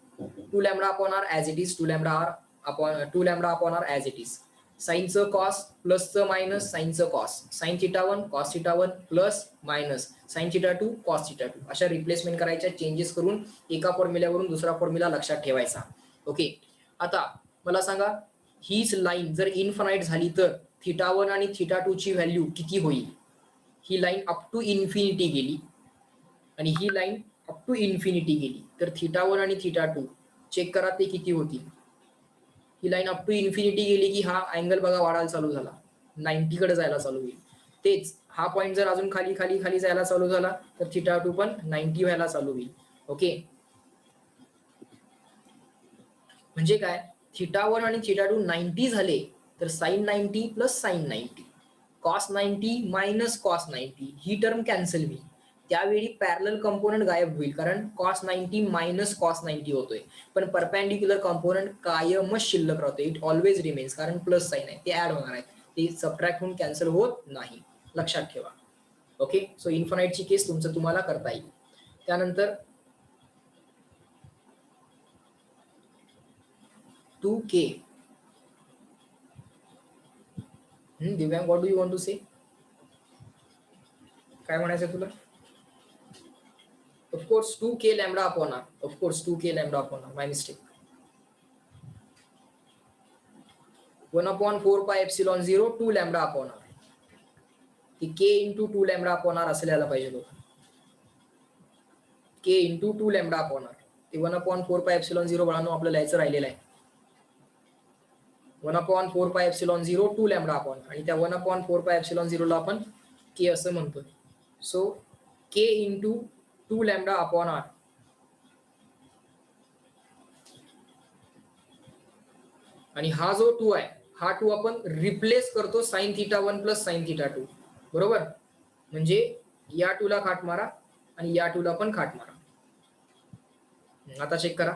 2 lambda upon r as it is, 2 lambda upon r as it is. साइनचं कॉस, प्लसचं मायनस, साइनचं cos. Sine θ1 cos θ1 plus minus sine θ2 cos θ2. अशा रिप्लेसमेंट करायच्या, चेंजेस करून एका फॉर्म्युल्यावरून दुसरा फॉर्म्युला लक्षात ठेवायचा. ओके, आता मला सांगा हीच लाईन जर इन्फानाइट झाली तर θ1 आणि θ2 ची व्हॅल्यू किती होईल. ही लाईन अप टू इन्फिनिटी गेली आणि ही लाईन अप टू इन्फिनिटी गेली तर θ1 आणि θ2 चेक करा ते किती होतील. ही लाईन अप टू इन्फिनिटी गेली की हा अँगल बघा वाढायला चालू झाला, 90 कडे जायला चालू होईल. तेच हा पॉइंट जर अजून खाली खाली खाली जायला चालू झाला तर θ2 पण 90 व्हायला चालू होईल. ओके, म्हणजे काय, θ1 आणि θ2 90 झाले तर sine 90 plus sine 90, cos 90 minus cos 90 ही टर्म कॅन्सल होईल. त्यावेळी पॅरलल कंपोनंट गायब होईल कारण कॉस 90 मायनस कॉस 90 होतोय. पण परपॅन्डिक्युलर कंपोनंट कायमच शिल्लक राहतोय. इट ऑलवेज रिमेन्स, कारण प्लस साइन आहे, ते ऍड होणार आहे, ते सबट्रॅक्ट होऊन कॅन्सल होत नाही. लक्षात ठेवा. ओके, सो इन्फानाइटची केस तुम्हाला करता येईल. त्यानंतर 2k. Divyang, what do you want to say? काय म्हणायचं तुला? Of course 2k lambda upon r. Of course 2k lambda upon r. My mistake. 1 upon 4 pi epsilon 0 2 lambda upon r. की k into 2 lambda upon r असं लिहायला पाहिजे होतं. k into 2 lambda upon r. ते 1 upon 4 pi epsilon 0 बाळांनो आपलं लिहायचं राहिलेलं आहे. 1 upon 4 pi epsilon 0 2 lambda upon, आणि त्या 1 upon 4 pi epsilon 0 ला आपण k असं म्हणतोय. So k into 2 lambda upon r. आणि हा जो 2 आहे हा 2 आपण रिप्लेस करतो साइन θ1 प्लस साइन θ2. बरोबर, म्हणजे या 2 ला खाट मारा आणि या 2 ला पण खाट मारा. आता चेक करा,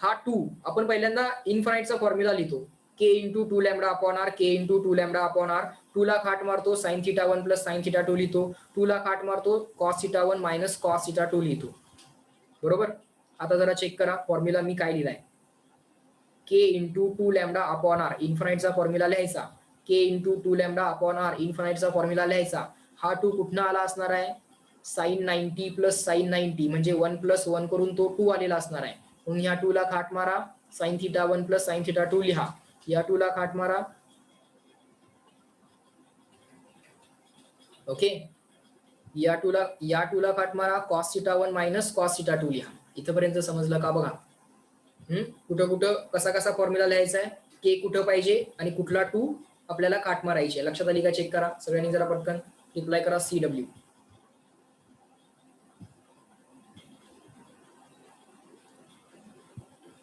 हा 2 आपण पहिल्यांदा इन्फानाइटचा फॉर्म्युला लिहितो. k into 2 lambda upon r, k into 2 lambda upon r. 2 ला खाट मारतो साइन θ1 प्लस साइन θ2 लिहितो. 2 ला खाट मारतो cos θ1 मायनस cos θ2 लिहितो. बरोबर, आता जरा चेक करा फॉर्म्युला मी काय लिहिलाय. k into 2 lambda upon r इन्फानाइटचा फॉर्म्युला लिहायचा. k into 2 lambda upon r इन्फानाइटचा फॉर्म्युला लिहायचा. हा 2 कुठनं आला असणार आहे, साइन 90 प्लस साइन 90 म्हणजे 1 प्लस 1 करून तो 2 आलेला असणार आहे. म्हणून या 2 ला खाट मारा, साइन θ1 प्लस साइन θ2 लिहा. या 2 ला खाट मारा. ओके, या टूला काट मारा, cos theta 1 minus cos theta 2 लिहा. इथपर्यंत समजलं का बघा. कुठं कुठं कसा कसा फॉर्म्युला लिहायचा आहे, के कुठं पाहिजे आणि कुठला 2 आपल्याला काट मारायची आहे. लक्षात आली का? चेक करा सगळ्यांनी, जरा पटकन रिप्लाय करा CW.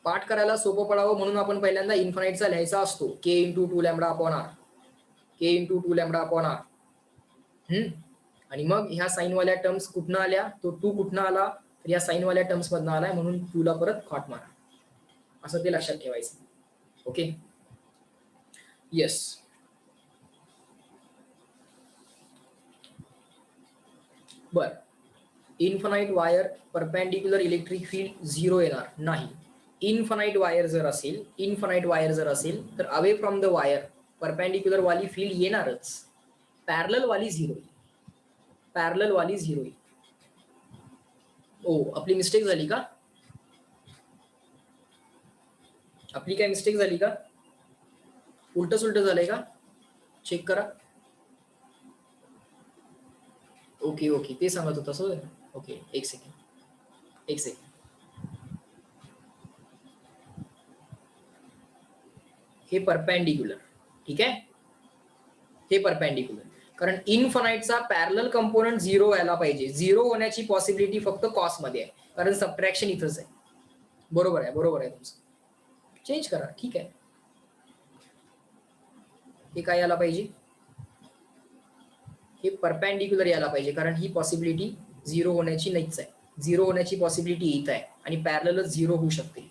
पाठ करायला सोपं पडावं म्हणून आपण पहिल्यांदा इन्फानाइटचा लिहायचा असतो, के इंटू 2 लॅम्बडा अपॉन आर, के इंटू 2 लॅम्बडा अपॉन आर. आणि मग ह्या साईनवाल्या टर्म्स कुठनं आल्या, तो 2 कुठनं आला, तर या साईनवाल्या टर्म्स मधनं आलाय म्हणून 2 ला परत काट मारा, असं ते लक्षात ठेवायचं. Okay, yes. बर, infinite wire perpendicular electric field 0 येणार नाही. इन्फानाइट वायर जर असेल तर away from the wire perpendicular वाली फील्ड येणारच. पॅरलल वाली 0 येईल. ओ, आपली मिस्टेक झाली का? आपली काय मिस्टेक झाली का? उलट सुलट झालंय का? चेक करा. ओके, ते सांगत होता सो. ओके, एक सेकंड. हे परपेंडिक्युलर, ठीक आहे, हे परपेंडिक्युलर. कारण इन्फानाइटचा पॅरलल कंपोनंट 0 व्हायला पाहिजे. 0 होण्याची पॉसिबिलिटी फक्त कॉस मध्ये आहे, कारण सबट्रॅक्शन इथंच आहे. बरोबर आहे तुमचं. चेंज करा, ठीक आहे. हे काय यायला पाहिजे, हे परपेंडिक्युलर यायला पाहिजे, कारण ही पॉसिबिलिटी 0 होण्याची नाहीच आहे. 0 होण्याची पॉसिबिलिटी इथं आहे आणि पॅरललच 0 होऊ शकते.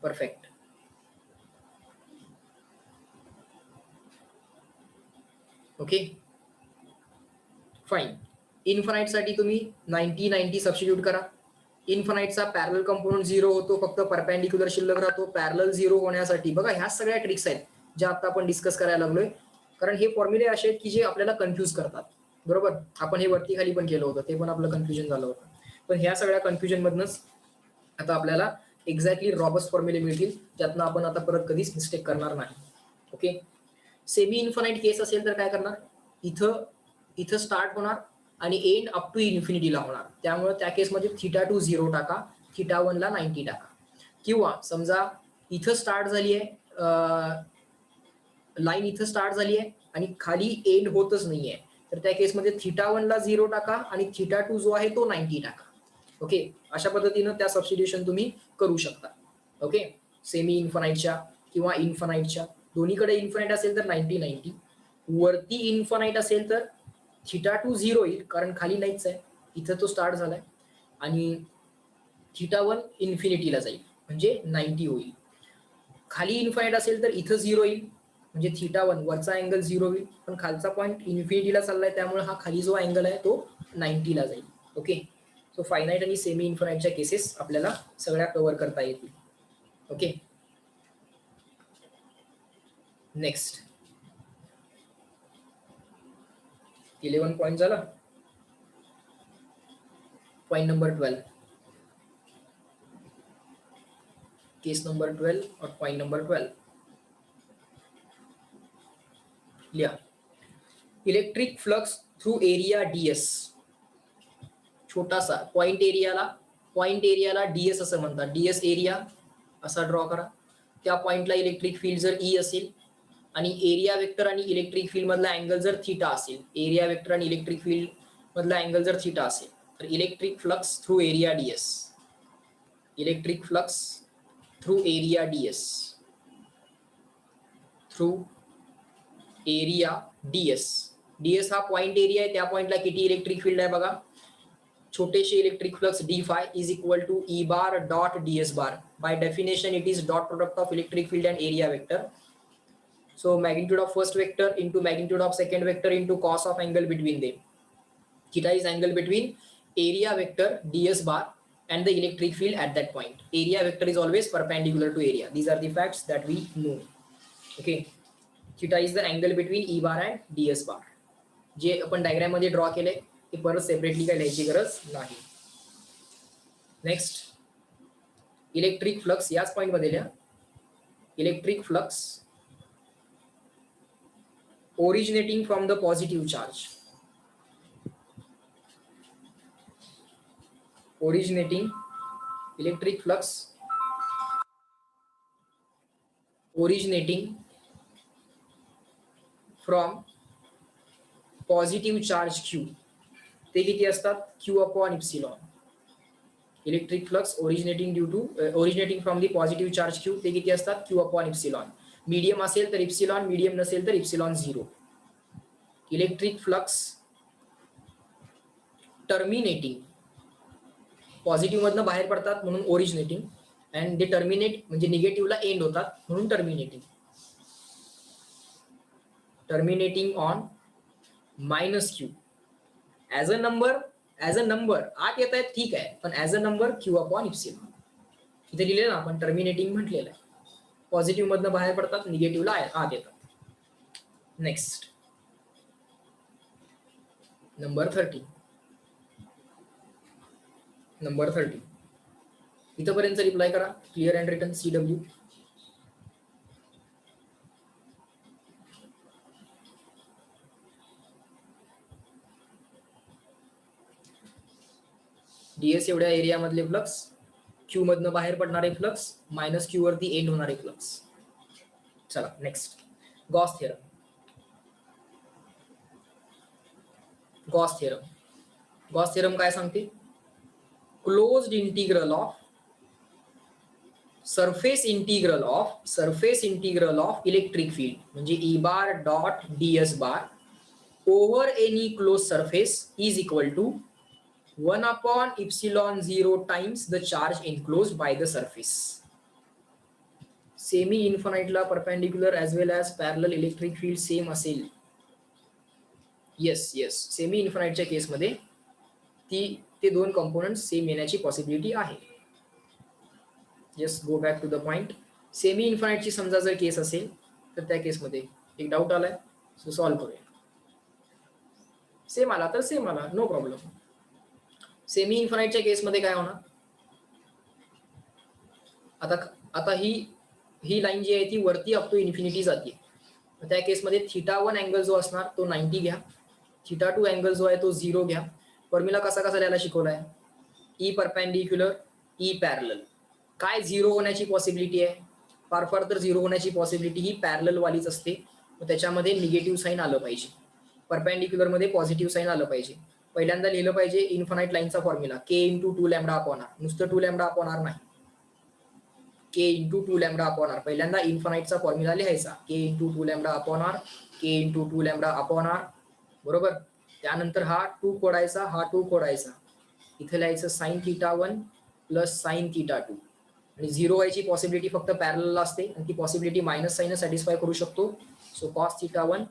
परफेक्ट. Okay, fine. इन्फानाइट साठी तुम्ही 90 सबस्टिट्यूट करा. इन्फानाइटचा पॅरलल कंपोनंट 0 होतो, फक्त परपेंडिक्युलर शिल्लक राहतो. पॅरलल 0 होण्यासाठी बघा, ह्या सगळ्या ट्रिक्स आहेत ज्या आता आपण डिस्कस करायला लागलोय. कारण हे फॉर्म्युले असे आहेत की जे आपल्याला कन्फ्युज करतात. बरोबर, आपण हे वरती खाली पण केलं होतं, ते पण आपलं कन्फ्युजन झालं होतं. पण ह्या सगळ्या कन्फ्युजन मधनच आता आपल्याला एक्झॅक्टली रॉबस्ट फॉर्म्युले मिळतील, ज्यातनं आपण आता परत कधीच मिस्टेक करणार नाही. ओके, सेमी इन्फानाइट केस असेल तर काय करणार, इथं स्टार्ट होणार आणि एंड अप टू इन्फिनिटीला होणार. त्यामुळे त्या केसमध्ये θ2 0 टाका, θ1 ला 90 टाका. किंवा समजा इथं स्टार्ट झाली आहे, लाईन इथं स्टार्ट झाली आहे आणि खाली एंड होतच नाहीये, तर त्या केसमध्ये θ1 ला 0 टाका आणि θ2 जो आहे तो 90 टाका. ओके, अशा पद्धतीनं त्या सबस्टिट्यूशन तुम्ही करू शकता. ओके, सेमी इन्फानाइटच्या किंवा इन्फानाइटच्या, दोन्हीकडे इन्फानाइट असेल तर 90, वरती इन्फानाइट असेल तर θ2 0 येईल, कारण खाली नाहीच आहे, इथं तो स्टार्ट झालाय. आणि θ1 इन्फिनिटीला जाईल म्हणजे 90 होईल. खाली इन्फानाइट असेल तर इथं 0 येईल, म्हणजे θ1 वरचा अँगल 0 होईल, पण खालचा पॉईंट इन्फिनिटीला चाललाय, त्यामुळे हा खाली जो अँगल आहे तो 90 ला जाईल. ओके, सो फायनाइट आणि सेमी इन्फानाइटच्या केसेस आपल्याला सगळ्या कव्हर करता येतील. ओके, नेक्स्ट 11 पॉइंट झाला. पॉइंट नंबर 12, केस नंबर 12 और पॉइंट नंबर 12 लिया. Electric flux through area ds. छोटासा पॉइंट एरियाला ds असं म्हणतात. ds एरिया असा ड्रॉ करा. त्या पॉइंटला इलेक्ट्रिक फील्ड जर E असेल आणि एरिया वेक्टर आणि इलेक्ट्रिक फील्ड मधला अँगल जर थीटा असेल, एरिया वेक्टर आणि इलेक्ट्रिक फील्ड मधला अँगल जर थीटा असेल, तर electric flux through area ds, electric flux through area ds, ds हा पॉइंट एरिया आहे. त्या पॉइंटला किती इलेक्ट्रिक फील्ड आहे बघा, छोटेसे electric flux d phi is equal to E bar dot ds bar. By definition it is dot product of electric field and area vector. So magnitude of first vector into magnitude of second vector into cos of angle between them. Theta is angle between area vector ds bar and the electric field at that point. Area vector is always perpendicular to area. These are the facts that we know. Okay, theta is the angle between E bar and ds bar. जे आपण diagram मध्ये draw केले ते परत separately काय लिहायची गरज नाही. नेक्स्ट, इलेक्ट्रिक फ्लक्स याच पॉइंट मध्ये लिहा. Electric flux originating from the positive charge. originating electric flux originating from positive charge Q ते किती असतात Q upon epsilon. Electric flux originating from the positive charge Q ते किती असतात Q अपॉन इप्सिलॉन. मीडियम असेल तर इप्सिलॉन, मीडियम नसेल तर epsilon 0. Electric flux terminating positive मधनं बाहेर पडतात म्हणून ओरिजिनेटिंग, अँड दे टर्मिनेट म्हणजे निगेटिव्हला एंड होतात म्हणून terminating. Terminating on minus Q as a number आत येत आहेत ठीक आहे, पण as a number Q upon epsilon इथे लिहिलेलं ना आपण, टर्मिनेटिंग म्हटलेलं आहे. पॉझिटिव्ह मधनं बाहेर पडतात, निगेटिव्हला आत येतात. नेक्स्ट नंबर 30 इथपर्यंत रिप्लाय करा. Clear and written CW. DS एवढ्या एरिया मधले फ्लक्स, Q मधनं बाहेर पडणारे फ्लक्स, मायनस Q वरती एंड होणारे फ्लक्स. चला next Gauss theorem. Gauss theorem काय सांगते? Closed integral of surface integral of electric field म्हणजे E bar dot DS bar over any close surface is equal to 1 upon epsilon 0 times the charge enclosed by the surface. Semi इन्फानाइटला perpendicular as well as parallel electric field same असेल. Yes semi इन्फानाइटच्या केसमध्ये ते दोन component same येण्याची possibility आहे. Just go back to the point. Semi इन्फानाइटची समजा जर केस असेल तर त्या केसमध्ये एक डाऊट आलाय, सो सॉल्व्ह करूया. सेम आला तर सेम आला, नो प्रॉब्लेम. सेमी इन्फानाइटच्या केसमध्ये काय होणार? आता ही लाईन जी आहे ती वरती अप टू इन्फिनिटी जाते. त्या केसमध्ये θ1 अँगल जो असणार तो 90 घ्या, θ2 अँगल जो आहे तो 0 घ्या. फॉर्म्युला कसा लिहायला शिकवलाय? E perpendicular E parallel. काय 0 होण्याची पॉसिबिलिटी आहे? फार तर 0 होण्याची पॉसिबिलिटी ही पॅरलल वालीच असते. मग त्याच्यामध्ये निगेटिव्ह साईन आलं पाहिजे, परपेंडिक्युलर मध्ये पॉझिटिव्ह साईन आलं पाहिजे. पहिल्यांदा लिहिलं पाहिजे इन्फानाइट लाईनचा formula K into 2 lambda upon r. नुसतं 2 लॅम्बडा अपॉन आर नाही, K into 2 lambda upon r. पहिल्यांदा इन्फानाइटचा फॉर्म्युला लिहायचा K into 2 lambda upon r, K into 2 lambda upon r. बरोबर. त्यानंतर हा 2 खोडायचा, हा 2 खोडायचा. इथे लिहायचं साइन θ1 प्लस साइन θ2. आणि 0 व्हायची पॉसिबिलिटी फक्त पॅरलल असते आणि ती पॉसिबिलिटी मायनस साइन सॅटिस्फाय करू शकतो. So cos θ1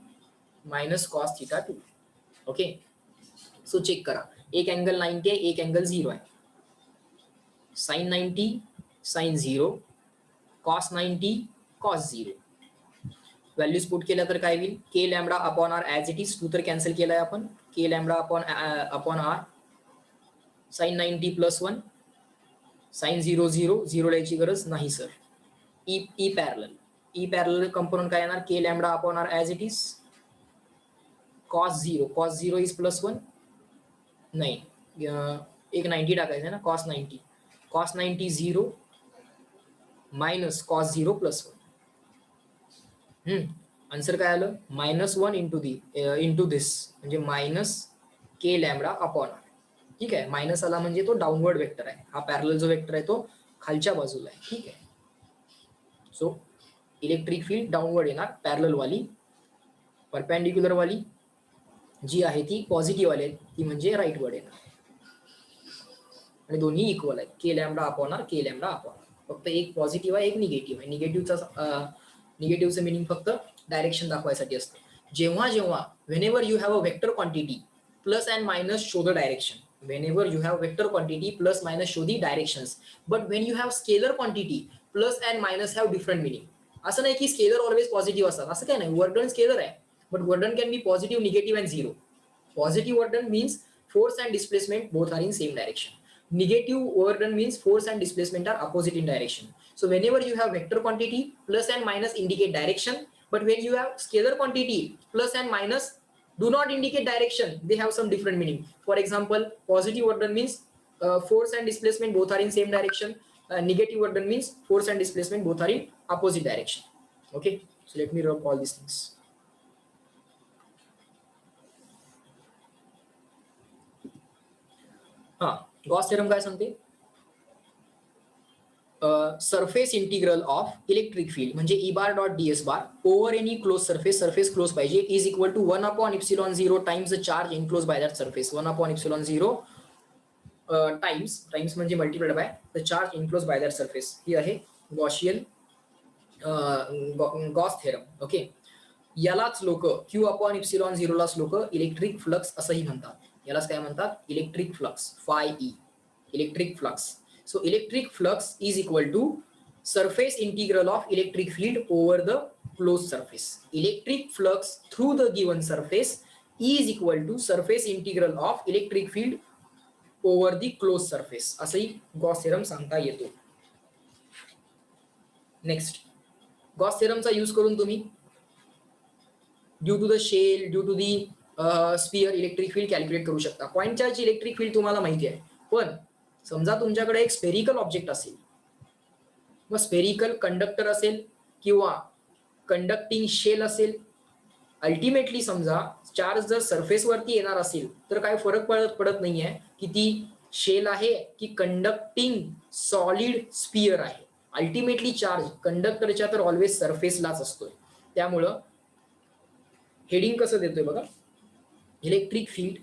minus cos θ2. Okay. So check करा, एक अँगल 90 आहे, एक अँगल 0 आहे. Sine 90 sine 0, cos 90 cos 0. Values put केल्या तर काय होईल? K lambda upon R as it is. 2 तर कॅन्सल केलाय आपण. K lambda upon R sine 90 plus 1 sine 0 0 लिहायची गरज नाही सर. ई पॅरलल कंपोनंट काय येणार? K lambda upon R as it is. Cos 0 is plus 1 नाही, एक 90 टाकायचं आहे ना, cos 90 0 minus cos 0 plus 1. Answer काय आलं? -1 इंटू दिस म्हणजे minus K lambda upon r. ठीक आहे. मायनस आला म्हणजे तो डाऊनवर्ड वेक्टर आहे. हा पॅरलल जो वेक्टर आहे तो खालच्या बाजूला आहे. ठीक आहे. सो इलेक्ट्रिक फील्ड डाऊनवर्ड येणार पॅरलल वाली. परपेंडिक्युलर वाली जी आहे ती पॉझिटिव्ह वाली आहे, ती म्हणजे राईट वर्ड येणार. आणि दोन्ही इक्वल आहेत. K lambda upon r, K lambda upon r. फक्त एक पॉझिटिव्ह आहे, एक निगेटिव्ह आहे. निगेटिव्हचं मिनिंग फक्त डायरेक्शन दाखवायसाठी असतं. जेव्हा whenever you have a vector quantity plus and minus show the direction. Whenever you have vector quantity plus minus show the directions. But when you have scalar quantity plus and minus have different meaning. असं नाही की scalar always positive असतात, असं काय नाही. Work done scalar आहे, but work done can be positive, negative and 0. Positive work done means force and displacement both are in same direction. Negative work done means force and displacement are opposite in direction. So whenever you have vector quantity plus and minus indicate direction, but when you have scalar quantity plus and minus do not indicate direction, they have some different meaning. For example, positive work done means force and displacement both are in same direction. Negative order means force and displacement both are in opposite direction. Okay, so let me rub all these things. Gauss theorem काय सांगते? Surface integral of electric field म्हणजे E bar dot D S bar over any close surface close पाहिजे is equal to 1 upon epsilon 0 times the charge enclose by that surface. 1 upon epsilon 0 times म्हणजे multiplied by the charge enclose by that surface. ही आहे Gaussian Gauss theorem. Okay, यालाच लोक Q upon epsilon 0 लाच लोक electric flux असंही म्हणतात. यालाच काय म्हणतात? Electric flux. Five E electric flux. So electric flux is equal to surface integral of electric field over the closed surface. Electric flux through the given surface is equal to surface integral of electric field over the closed surface. असंही Gauss theorem सांगता येतो. Next, Gauss थेरमचा use करून तुम्ही due to the shell, due to the sphere electric field calculate करू शकता. Point चार्जची electric field तुम्हाला माहिती आहे, पण समजा तुमच्याकडे एक स्पेरिकल ऑब्जेक्ट असेल, मग स्पेरिकल कंडक्टर असेल किंवा कंडक्टिंग शेल असेल, अल्टिमेटली समजा चार्ज जर सरफेस वरती येणार असेल तर काय फरक पडत नाहीये की ती शेल आहे की कंडक्टिंग सॉलिड स्फिअर आहे. अल्टिमेटली चार्ज कंडक्टरच्या तर ऑलवेज सरफेसलाच असतोय. त्यामुळं हेडिंग कसं देतोय बघा, electric field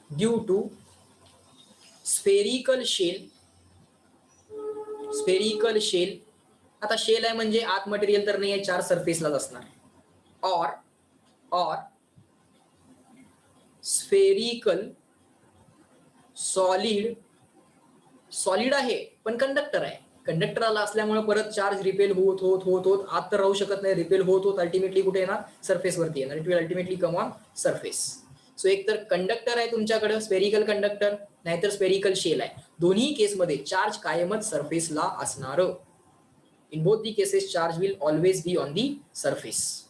due to spherical shell. आता शेल आहे म्हणजे आत मटेरियल तर नाही आहे, चार्ज सरफेसलाच असणार. और स्फेरिकल सॉलिड आहे पण कंडक्टर आहे. कंडक्टर आला असल्यामुळे परत चार्ज रिपेल होत आत तर राहू शकत नाही. रिपेल होत अल्टिमेटली कुठे येणार? सरफेस वरती येणार. It will ultimately come on surface. So एक तर कंडक्टर आहे तुमच्याकडे स्पेरिकल कंडक्टर, नाहीतर स्पेरिकल शेल आहे. दोन्ही केसमध्ये चार्ज कायमच सरफेसला असणार. In both the cases charge will always be on the surface.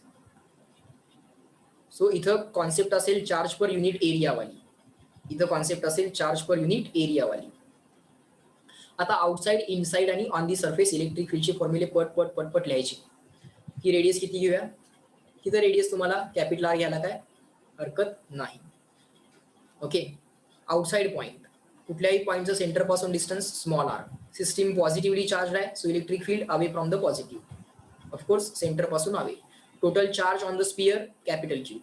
So इथं कॉन्सेप्ट असेल चार्ज पर युनिट एरिया वाली. आता आउटसाइड, इनसाइड आणि ऑन दी सरफेस इलेक्ट्रिक फील्डचे फॉर्म्युले पटपट लिहायचे. की रेडियस किती घेऊया? तिथं रेडियस तुम्हाला कॅपिटल आर घ्यायला काय हरकत नाही. ओके, आउटसाइड पॉइंट, कुठल्याही पॉइंटचं सेंटर पासून distance small R. System positively charge आहे, so electric field away from the positive, of course centre पासून away. Total charge on the sphere capital Q.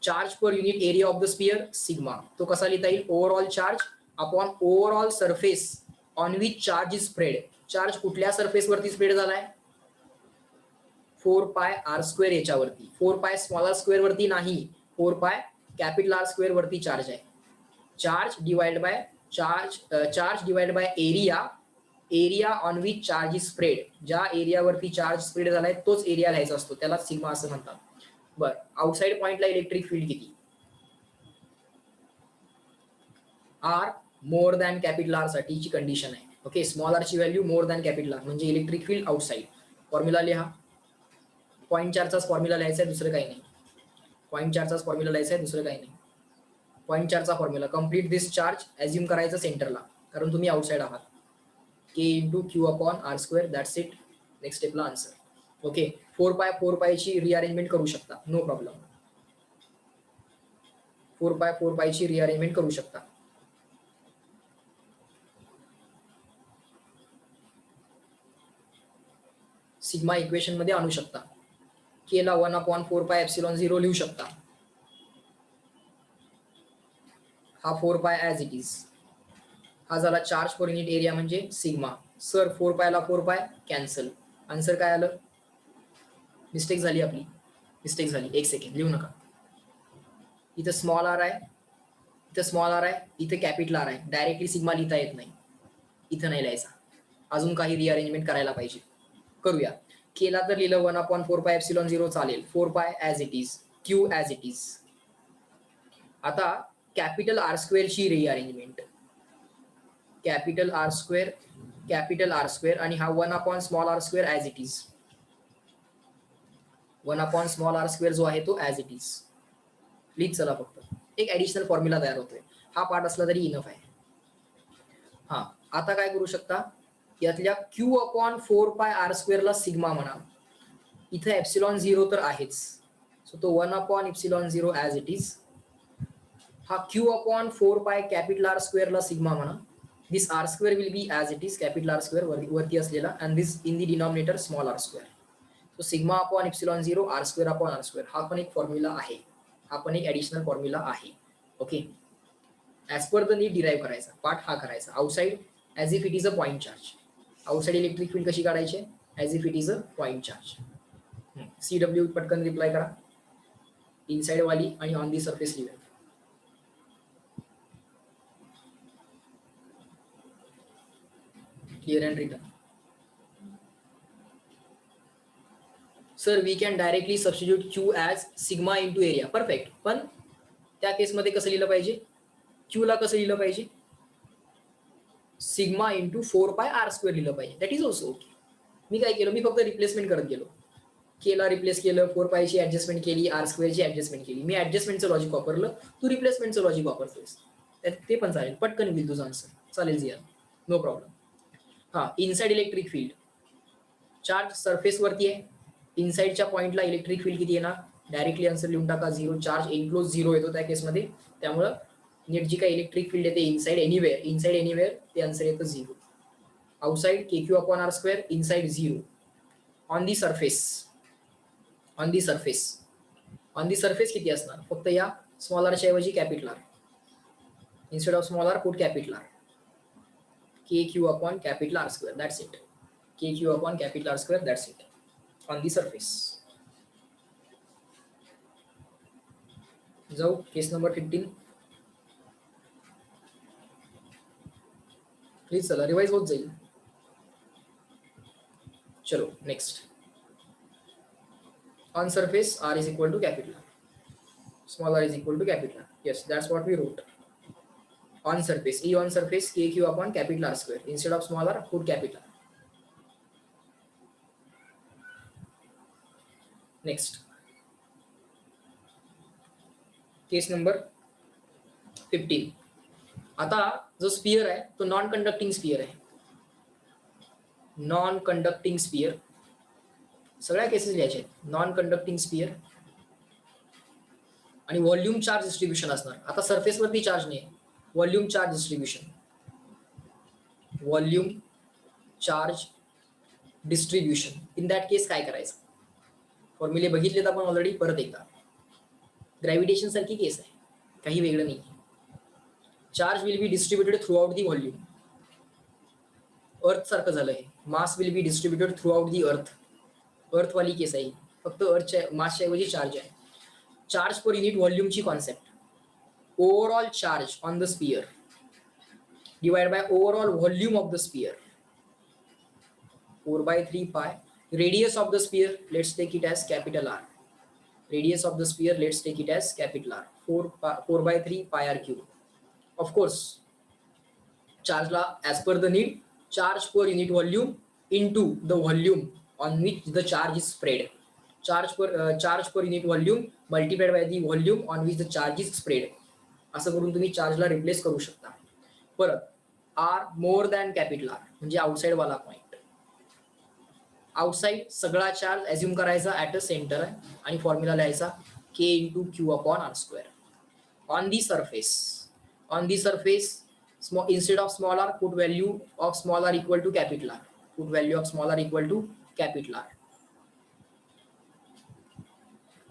Charge per unit area of the sphere sigma. तो कसा लिहिता येईल? Overall charge upon overall surface on which charge is spread. Charge कुठल्या surface वरती spread झालाय? 4 पाय R square याच्यावरती. 4 पाय स्मॉल आर स्क्वेअर वरती नाही, 4 पाय कॅपिटल आर स्क्वेअर वरती चार्ज आहे. Charge divide bye area on which charge is spread. ज्या एरियावरती चार्ज स्प्रेड झालाय तोच एरिया लिहायचा असतो, त्याला सिग्मा असं म्हणतात. बर, आउटसाइड पॉइंटला इलेक्ट्रिक फील्ड किती? R more than capital r साठीची कंडिशन आहे. ओके, स्मॉल आर ची value more than capital R म्हणजे इलेक्ट्रिक फील्ड आउटसाइड. फॉर्म्युला लिहा. पॉइंट चार्जचाच फॉर्म्युला लिहायचा आहे, दुसरं काही नाही. पॉइंट चार्जचाच फॉर्म्युला लिहायचा आहे, दुसरं काही नाही. पॉइंट चार्जचा formula complete this charge assume करायचं सेंटरला, कारण तुम्ही आउटसाइड आहात. K into Q upon R square, that's it. Next स्टेपला आन्सर. ओके, 4 पायची रिअरेंजमेंट करू शकता, नो प्रॉब्लेम. 4 पायची रिअरेंजमेंट करू शकता. सिग्मा इक्वेशन मध्ये आणू शकता. केला 1/4 पाय एप्सिलॉन 0 लिहू शकता. हा 4 पाय ॲज इट इज. हा झाला चार्ज पर युनिट एरिया म्हणजे सिग्मा. सर 4 पायला 4 पाय कॅन्सल. आन्सर काय आलं? मिस्टेक झाली आपली, मिस्टेक झाली. एक सेकंड, लिहू नका. इथं स्मॉल आर आहे, इथं कॅपिटल आर आहे. डायरेक्टली सिग्मा लिहिता येत नाही, इथं नाही लिहायचा. अजून काही रिअरेंजमेंट करायला पाहिजे. करूया. केला तर लिहिलं 1/4 पाय एप्सिलॉन 0 चालेल. 4 pi as it is, Q as it is. आता कॅपिटल आर स्क्वेअरची रिअरेंजमेंट. कॅपिटल आर स्क्वेअर आणि हा 1 small R square as it is. 1 small R square जो आहे तो ॲज इट इज. प्लीज चला, फक्त एक ऍडिशनल फॉर्म्युला तयार होतोय, हा पार्ट असला तरी इनफ आहे. हा, आता काय करू शकता, यातल्या क्यू अपॉन 4πr² ला सिग्मा म्हणा. इथे एप्सिलॉन 0 तर आहेच, सो तो 1/ε0 ॲज इट इज. हा क्यू अपॉन 4πR² ला सिग्मा म्हणा. This r² will be as it is, capital R² वरती असलेला, and this in the denominator small r². So sigma upon ε0 r² upon r², हा पण एक फॉर्म्युला आहे, हा पण एक ऍडिशनल फॉर्म्युला आहे. Okay, as per the need derive करायचा, पार्ट हा करायचा. Outside as if it is a point charge. Outside electric field कशी काढायची, as if it is a point charge. CW पटकन रिप्लाय करा, इनसाइड वाली आणि ऑन दी सरफेस लिहूया. Clear and return. Sir we can directly substitute Q as sigma into area. Perfect, पण त्या केसमध्ये कसं लिहिलं पाहिजे, क्यू ला कसं लिहिलं पाहिजे, सिग्मा इंटू 4πr² लिहिलं पाहिजे. That is also okay. मी काय केलं, मी फक्त रिप्लेसमेंट करत गेलो, केला रिप्लेस केलं, 4π ची ऍडजस्टमेंट केली, r² ची ऍडजस्टमेंट केली. मी ऍडजस्टमेंटचं लॉजिक वापरलं, तू रिप्लेसमेंटचं लॉजिक वापरतोयस, ते पण चालेल, पटकन होईल तुझं आन्सर. चालेल जिया, नो प्रॉब्लेम. हा, inside electric field, charge surface वरती आहे, इनसाइडच्या पॉइंटला इलेक्ट्रिक फील्ड किती येणार, डायरेक्टली आन्सर लिहून टाका, 0. चार्ज एनक्लोज 0 येतो त्या केसमध्ये, त्यामुळं नेट जी काही इलेक्ट्रिक फील्ड येते इनसाइड एनिवेअर, ते आन्सर येतं 0. Outside KQ upon r², inside 0. On the surface, on the surface किती असणार, फक्त या स्मॉल आरच्या ऐवजी capital r, instead of small r put capital r. KQ upon capital r², that's it. KQ upon capital r², that's it, on the surface. जाऊ case number 15. Please चला, revise होत जाईल. चलो next. On surface r is equal to capital R, small r is equal to capital R. Yes, that's what we wrote. On surface, E on surface KQ upon capital R², instead of small r put capital R. Next, case number 15. आता जो sphere आहे तो non conducting sphere आहे. Non conducting sphere, सगळ्या cases लिहायचे. Non conducting sphere आणि volume charge distribution असणार. आता सरफेस वरती चार्ज नाही, volume charge distribution. Volume charge distribution, in that case काय करायचं, फॉर्म्युले बघितलेत आपण ऑलरेडी, परत एकदा. ग्रॅव्हिटेशन सारखी केस आहे, काही वेगळं नाही. Charge will be distributed throughout the volume. अर्थ सारखं झालं आहे, mass will be distributed throughout दी अर्थ. अर्थवाली केस आहे, फक्त अर्थच्या मासच्या ऐवजी चार्ज आहे. चार्ज पर युनिट व्हॉल्यूमची concept, overall charge on the sphere divide by overall volume of the sphere, 4/3 pi. Radius of the sphere, let's take it as capital R. Radius of the sphere, let's take it as capital R. 4/3 pi r cube. Of course, charge la as per the need, charge per unit volume into the volume on which the charge is spread. Charge per unit volume multiplied by the volume on which the charge is spread. असं करून तुम्ही चार्जला replace करू शकता. परत R more than capital R म्हणजे outside वाला point. Outside सगळा charge assume करायचा ऍट अ सेंटर आहे आणि फॉर्म्युला लिहायचा K into Q upon r². On the surface instead of small r put value of small r equal to capital R. Put value of small r equal to capital R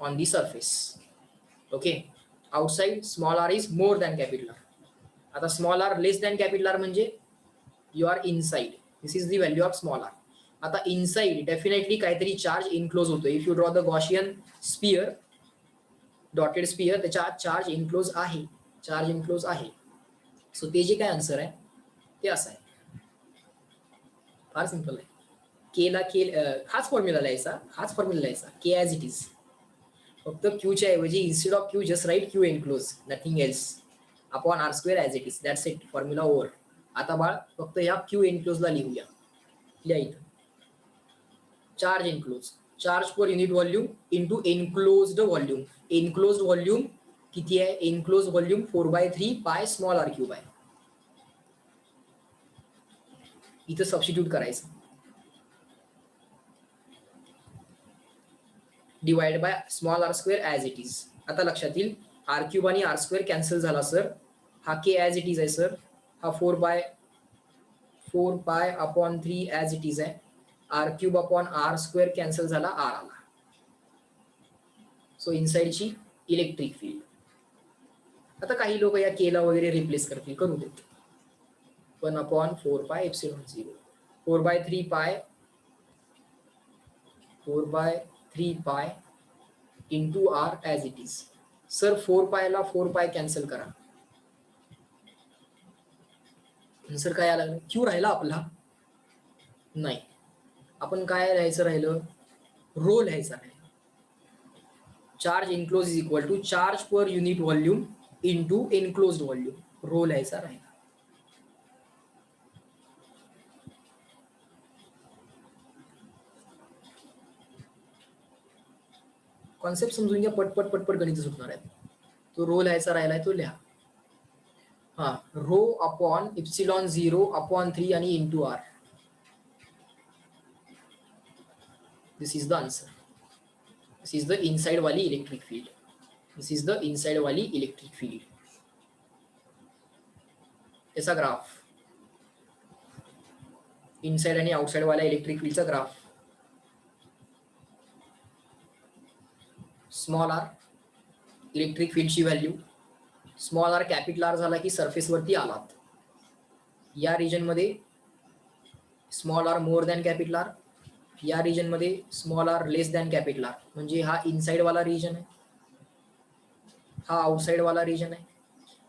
on the surface. Okay, outside small r is more than capital R. आता small r less than capital R म्हणजे you are inside. This is the value of small r. आता inside definitely काहीतरी charge enclose होतो. If you draw the Gaussian sphere, dotted sphere, त्याच्या आत charge enclose आहे. So ते जे काय आन्सर आहे ते असं आहे. फार सिंपल आहे. केला हाच फॉर्म्युला लिहायचा के ॲज इट इज. फक्त क्यूच्या ऐवजी instead of Q just write Q enclose, nothing else, upon r² as it is. That's it, formula over. आता बाळ फक्त ह्या क्यू एनक्लोजला लिहूया. लिहा इथं charge enclose, charge per unit volume into enclosed volume. Enclosed volume किती आहे एनक्लोज व्हॉल्यूम 4/3 पाय स्मॉल आर क्यूब आहे. इथं सबस्टिट्यूट करायचं divide by small R square as it is. आता लक्षात येईल आर क्यूब आणि आर स्क्वेअर कॅन्सल झाला सर. हा के ॲज इट इज आहे सर. हा 4 pi upon 3 as it is आहे. R cube upon R square cancel झाला आर आला. सो इनसाइडची इलेक्ट्रिक फील्ड. आता काही लोक या केला वगैरे रिप्लेस करतील, करू देत. 1/4 pi epsilon 0 4/3 pi into r as it is. Sir 4 पायला 4 पाय कॅन्सल करा. सर काय आलं क्यू राहिला आपला नाही. आपण काय लिहायचं राहिलं रो लिहायचा आहे. Charge enclose is equal to charge per unit volume into enclosed volume. Rho लिहायचा राहिला. कॉन्सेप्ट समजून घ्या. पटपट पटपट गणित सुटणार आहेत. तो रो लिहायचा राहिलाय तो लिहा. हा रो अपॉन इप्सिलॉन 0 अपॉन 3 आणि into R. This is the answer. This is the inside वाली electric field. This is the inside वाली इलेक्ट्रिक फील्ड. त्याचा ग्राफ इनसाइड आणि आउटसाइड वाला इलेक्ट्रिक फील्डचा ग्राफ. स्मॉल आर इलेक्ट्रिक फील्डची value. Small R capital R झाला की सरफेसवरती आलात. या रिजन मध्ये small R more than capital R. या रिजन मध्ये small R less than capital R. म्हणजे हा इनसाइड वाला रिजन आहे, हा आउटसाइड वाला रिजन आहे.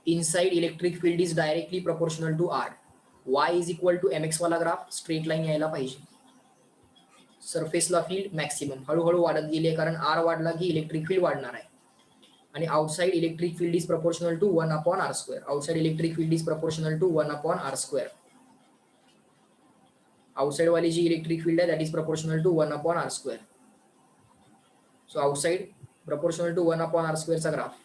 Inside electric field is directly proportional to r. Y is equal to mx वाला ग्राफ स्ट्रेट लाईन यायला पाहिजे. सरफेसला फील्ड मॅक्सिमम हळूहळू वाढत गेली आहे कारण आर वाढला की इलेक्ट्रिक फील्ड वाढणार आहे. आणि outside electric field is proportional to 1/r². Outside electric field is proportional to 1/r². Outside वाली जी इलेक्ट्रिक फील्ड है that is proportional to 1/r². So outside proportional to 1/r² चा ग्राफ.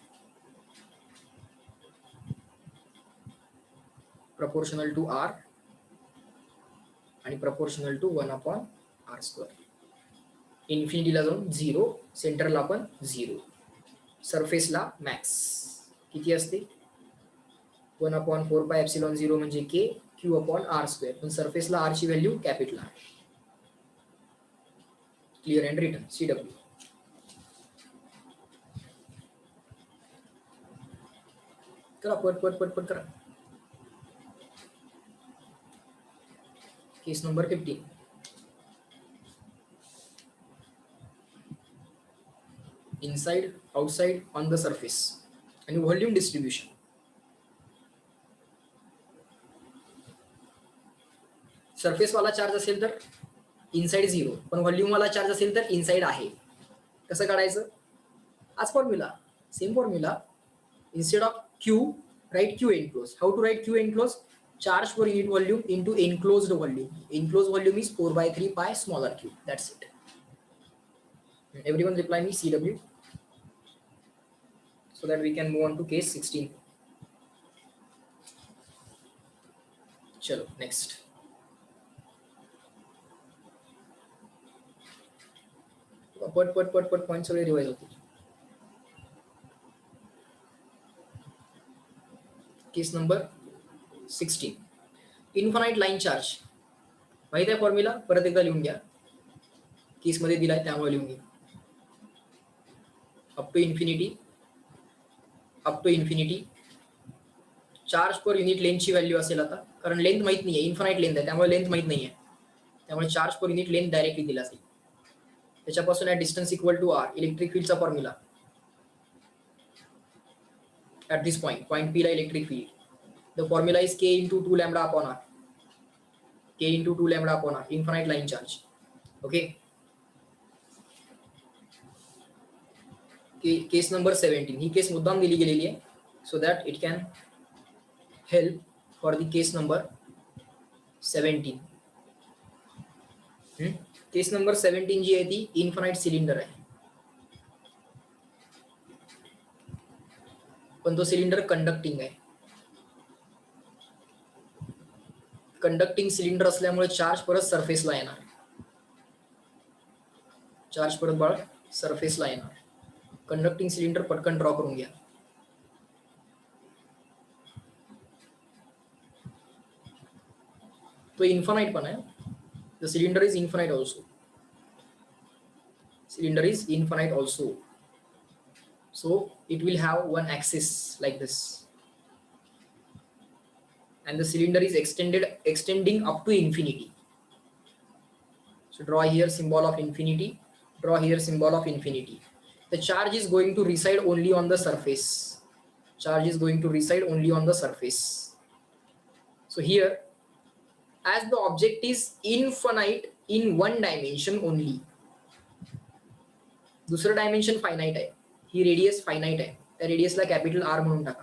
प्रोपोर्शनल टू आर आणि proportional to 1/r². इन्फिनिटीला जाऊन 0, सेंटरला पण 0. सरफेसला max किती असते 1/4 पाय एप्सिलॉन 0 म्हणजे के Q/r². पण सरफेसला आर ची value capital R. Clear and written CW. करा पट करा. Case number 15. Inside outside on the surface आणि व्हॉल्यूम डिस्ट्रीब्युशन. सरफेस वाला चार्ज असेल तर इनसाइड 0, पण व्हॉल्यूम वाला चार्ज असेल तर इनसाइड आहे. कसं काढायचं आज formula same formula. Instead of Q write Q enclosed. How to write Q enclosed? Charge per unit volume into enclosed volume. Enclosed volume is 4/3 pi smaller cube. That's it. Everyone reply me CW so that we can move on to case 16. चलो next. पट point सगळे revise होतील. केस number 16. Infinite line charge. माहित आहे formula परत एकदा लिहून घ्या. केस मध्ये दिलाय त्यामुळे लिहून घ्या. Up to infinity charge per unit लेंथची व्हॅल्यू असेल. आता कारण लेंथ माहित नाहीये, इन्फानाइट लेंथ आहे त्यामुळे लेंथ माहित नाहीये. त्यामुळे charge per unit length directly दिला असेल. त्याच्यापासून आहे distance equal to R. Electric फील्डचा formula at this point P ला electric field. The formula is K into 2 lambda upon R. K into 2 lambda upon R. Infinite line charge. Okay. Case number 17. ही केस मुद्दाम दिली गेलेली आहे so that it can help for the case number 17. Case number 17 जी आहे ती infinite cylinder आहे. पण तो cylinder conducting आहे. कंडक्टिंग सिलेंडर असल्यामुळे चार्ज परत सरफेसला येणार. चार्ज परत बाळ सरफेसला येणार. कंडक्टिंग सिलेंडर पटकन ड्रॉ करून घ्या. तो इन्फानाइट पण आहे. The cylinder is infinite also. Cylinder is infinite also, so it will have one axis like this, and the cylinder is extending up to infinity. So draw here symbol of infinity, draw here symbol of infinity. The charge is going to reside only on the surface. Charge is going to reside only on the surface. So here, as the object is infinite in one dimension only, दुसरं dimension finite आहे. ही radius finite आहे. त्या रेडियसला capital R म्हणून टाका.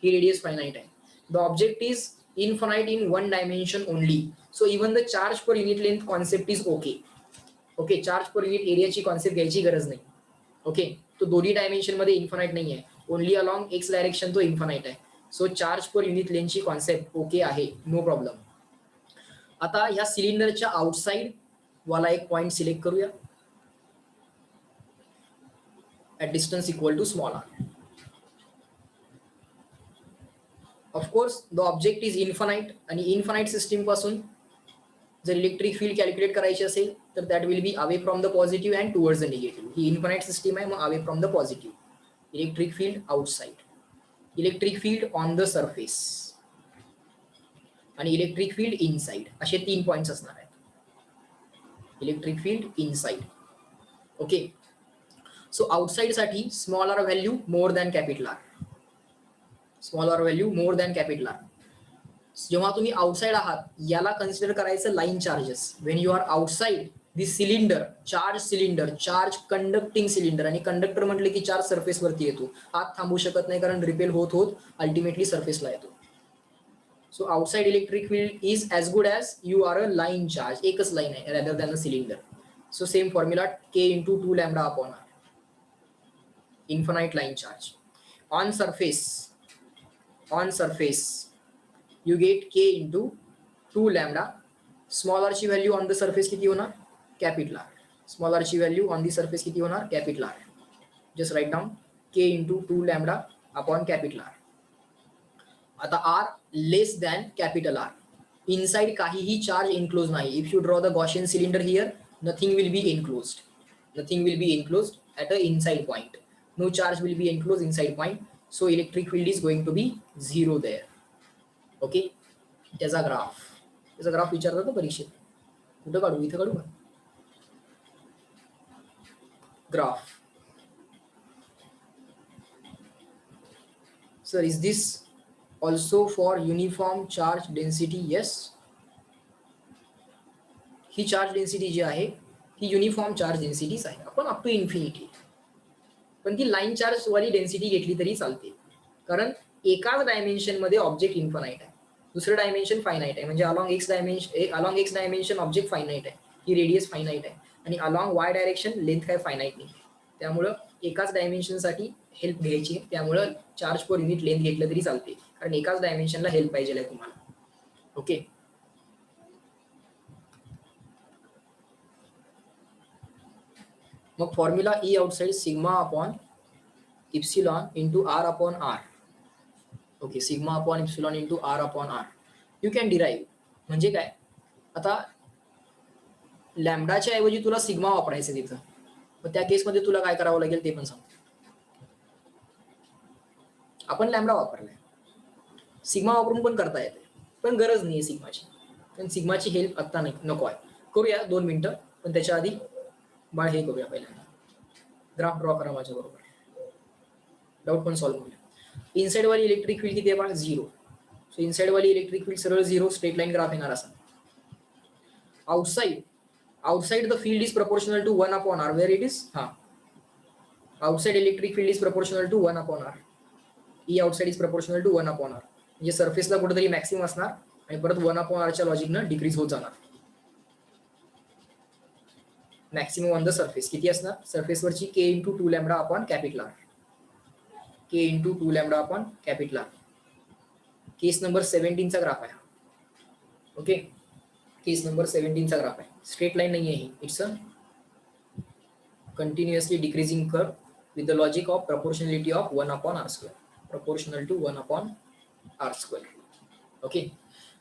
ही radius finite आहे. The object is infinite in one dimension only. So even the charge per unit length concept is okay. Okay, charge per unit एरियाची concept घ्यायची गरज नाही. ओके, तो दोन्ही डायमेन्शन मध्ये इन्फानाइट नाही आहे. ओनली अलॉंग एक्स डायरेक्शन तो इन्फानाइट आहे. सो चार्ज पर युनिट लेंथची कॉन्सेप्ट ओके आहे, नो प्रॉब्लेम. आता ह्या सिलेंडरच्या आउटसाइड वाला एक पॉइंट सिलेक्ट करूया. at distance equal to small r. Of course the object is infinite आणि infinite system पासून जर इलेक्ट्रिक फील्ड कॅल्क्युलेट करायची असेल तर that will be away from the positive and towards the negative. He infinite system आहे, मग away from the positive. Electric field outside, electric field on the surface आणि electric field inside, असे 3 points असणार आहेत. Electric field inside. Okay, so outside साठी small R value more than capital R. Small R value more than capital R. जेव्हा तुम्ही outside आहात याला consider करायचं line charges. When you are outside this cylinder, charge conducting cylinder, आणि conductor म्हटले की charge surface वरती येतो. आत थांबू शकत नाही कारण रिपेल होत होत अल्टिमेटली सरफेसला येतो. So outside electric field is as good as you are a line charge. एकच लाईन आहे rather than a cylinder. So same formula k into 2 lambda upon r. Infinite line charge. On surface you get k into 2 lambda. Small r ची value on the surface किती होणार? Capital R. Small r ची value on the surface किती होणार? Capital r. Just write down k into 2 lambda upon capital r. आता r less than capital r. Inside काहीही charge enclose नाही. If you draw the Gaussian cylinder here, nothing will be enclosed. Nothing will be enclosed at a inside point. No charge will be enclosed inside point. So electric field is going to be 0 there. Okay. त्याचा graph विचारतात ना परीक्षेत. कुठं काढू? इथं काढू का? Graph. Sir, is this also for uniform charge density? Yes. ही चार्ज डेन्सिटी जी आहे ही युनिफॉर्म चार्ज डेन्सिटीच आहे. आपण अप टू इन्फिनिटी, पण ती लाईन चार्ज वाली डेन्सिटी घेतली तरी चालते, कारण एकाच डायमेन्शन मध्ये ऑब्जेक्ट इन्फानाइट आहे, दुसरं डायमेन्शन फायनाइट आहे. म्हणजे along x dimension object finite आहे, ही रेडियस फायनाइट आहे, आणि अलॉंग वाय डायरेक्शन लेंथ काय फायनाइट नाही. त्यामुळं एकाच डायमेन्शन साठी हेल्प घ्यायची, त्यामुळं चार्ज पर युनिट लेंथ घेतलं तरी चालते, कारण एकाच डायमेन्शनला हेल्प पाहिजे आहे तुम्हाला. ओके. मग formula E outside sigma upon epsilon into r upon r. Okay, sigma upon epsilon into r upon r you can derive. म्हणजे काय, आता लॅम्डाच्या ऐवजी तुला सिग्मा वापरायचं तिथं, मग त्या केसमध्ये तुला काय करावं लागेल ते पण सांग. आपण लॅम्डा वापरलाय, सिग्मा वापरून पण करता येते, पण गरज नाही सिग्माची, पण सिग्माची हेल्प आता नको आहे. करूया 2 मिनिटं, पण त्याच्या आधी बाळ हे करूया. पहिल्यांदा ग्राफ ड्रॉ करा माझ्या बरोबर, डाऊट पण सॉल्व्ह करूया. इनसाइड वाली इलेक्ट्रिक फील्ड किती आहे बाळ? 0. सो इनसाइड वाली इलेक्ट्रिक फील्ड सरळ 0 स्ट्रेट लाईन ग्राफ येणार असा. Outside the field is proportional to 1 upon R. Where it is, outside electric field is proportional to 1 upon R. E outside is proportional to 1 upon R. म्हणजे सरफेसला कुठेतरी maximum असणार आणि परत 1 upon आरच्या लॉजिकनं decrease होत जाणार. मॅक्सिमम ऑन द सरफेस किती असणार? सरफेसवरची k into 2 lambda upon capital R. k into 2 lambda upon capital R. Case number 17 चा ग्राफ आहे. ओके, केस नंबर 17 चा ग्राफ आहे. स्ट्रेट लाईन नाही आहे ही, it's a continuously decreasing curve with the logic of proportionality of 1 upon r square, proportional to 1 upon r square. Okay,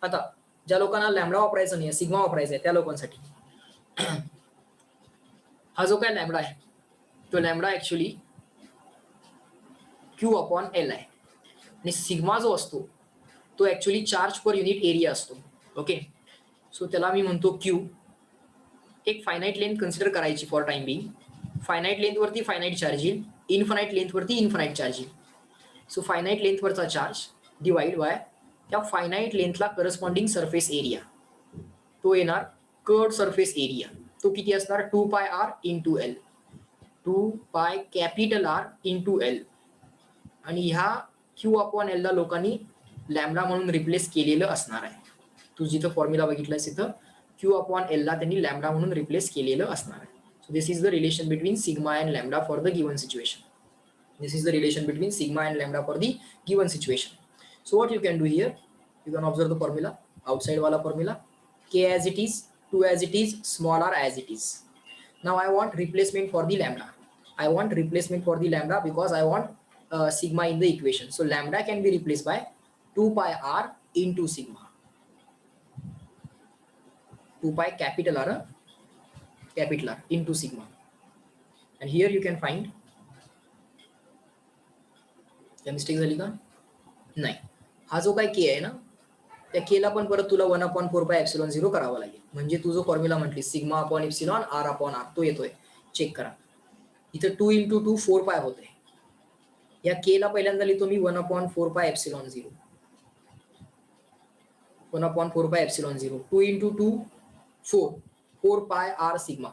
आता ज्या लोकांना लॅम्बडा वापरायचा नाही, सिग्मा वापरायचा आहे त्या लोकांसाठी हा जो काय लॅम्बडा आहे तो lambda actually Q upon L आहे आणि सिग्मा जो असतो तो actually charge per unit area असतो. ओके, सो त्याला मी म्हणतो क्यू. एक फायनाईट लेंथ कन्सिडर करायची for time being. Finite length वरती फायनाईट चार्ज येईल, इनफानाईट लेंथ वरती इनफानाईट चार्ज येईल. सो फायनाईट लेंथ वरचा चार्ज डिवाइड बाय त्या फायनाईट लेंथला करस्पॉन्डिंग सरफेस एरिया, तो येणार कर्व्ड सरफेस एरिया. तो किती असणार 2 पाय आर इंटू एल, 2 पाय कॅपिटल आर इंटू एल. आणि ह्या क्यू अपॉन एल ला लोकांनी लॅम्बडा म्हणून रिप्लेस केलेलं असणार आहे. तू जिथं फॉर्म्युला बघितलास तिथं क्यू अपॉन एल ला त्यांनी लॅम्बडा म्हणून रिप्लेस केलेलं असणार आहे. So this is the relation between sigma and lambda for the given situation. This is the relation between sigma and lambda for the given situation. So what you can do here, you can observe the formula, outside wala formula, k as it is, 2 as it is, small r as it is. Now I want replacement for the lambda. I want replacement for the lambda because I want sigma in the equation. So lambda can be replaced by 2 pi r into sigma. 2 pi capital R into sigma. And here you can find, या mistake झाली का? नाही, हा जो काय के आहे ना त्या केला पण परत तुला 1 अपॉन 4 पाय एप्सिलॉन 0 करावा लागेल. म्हणजे तू जो फॉर्म्युला म्हटली sigma upon epsilon R upon R तो येतोय. चेक करा इथं 2 इंटू 2 4 पाय होते. या केला पहिल्यांदा लिहितो मी 1 upon 4 pi epsilon 0, 1 upon 4 pi epsilon 0, 2 into 2 4 पाय R sigma,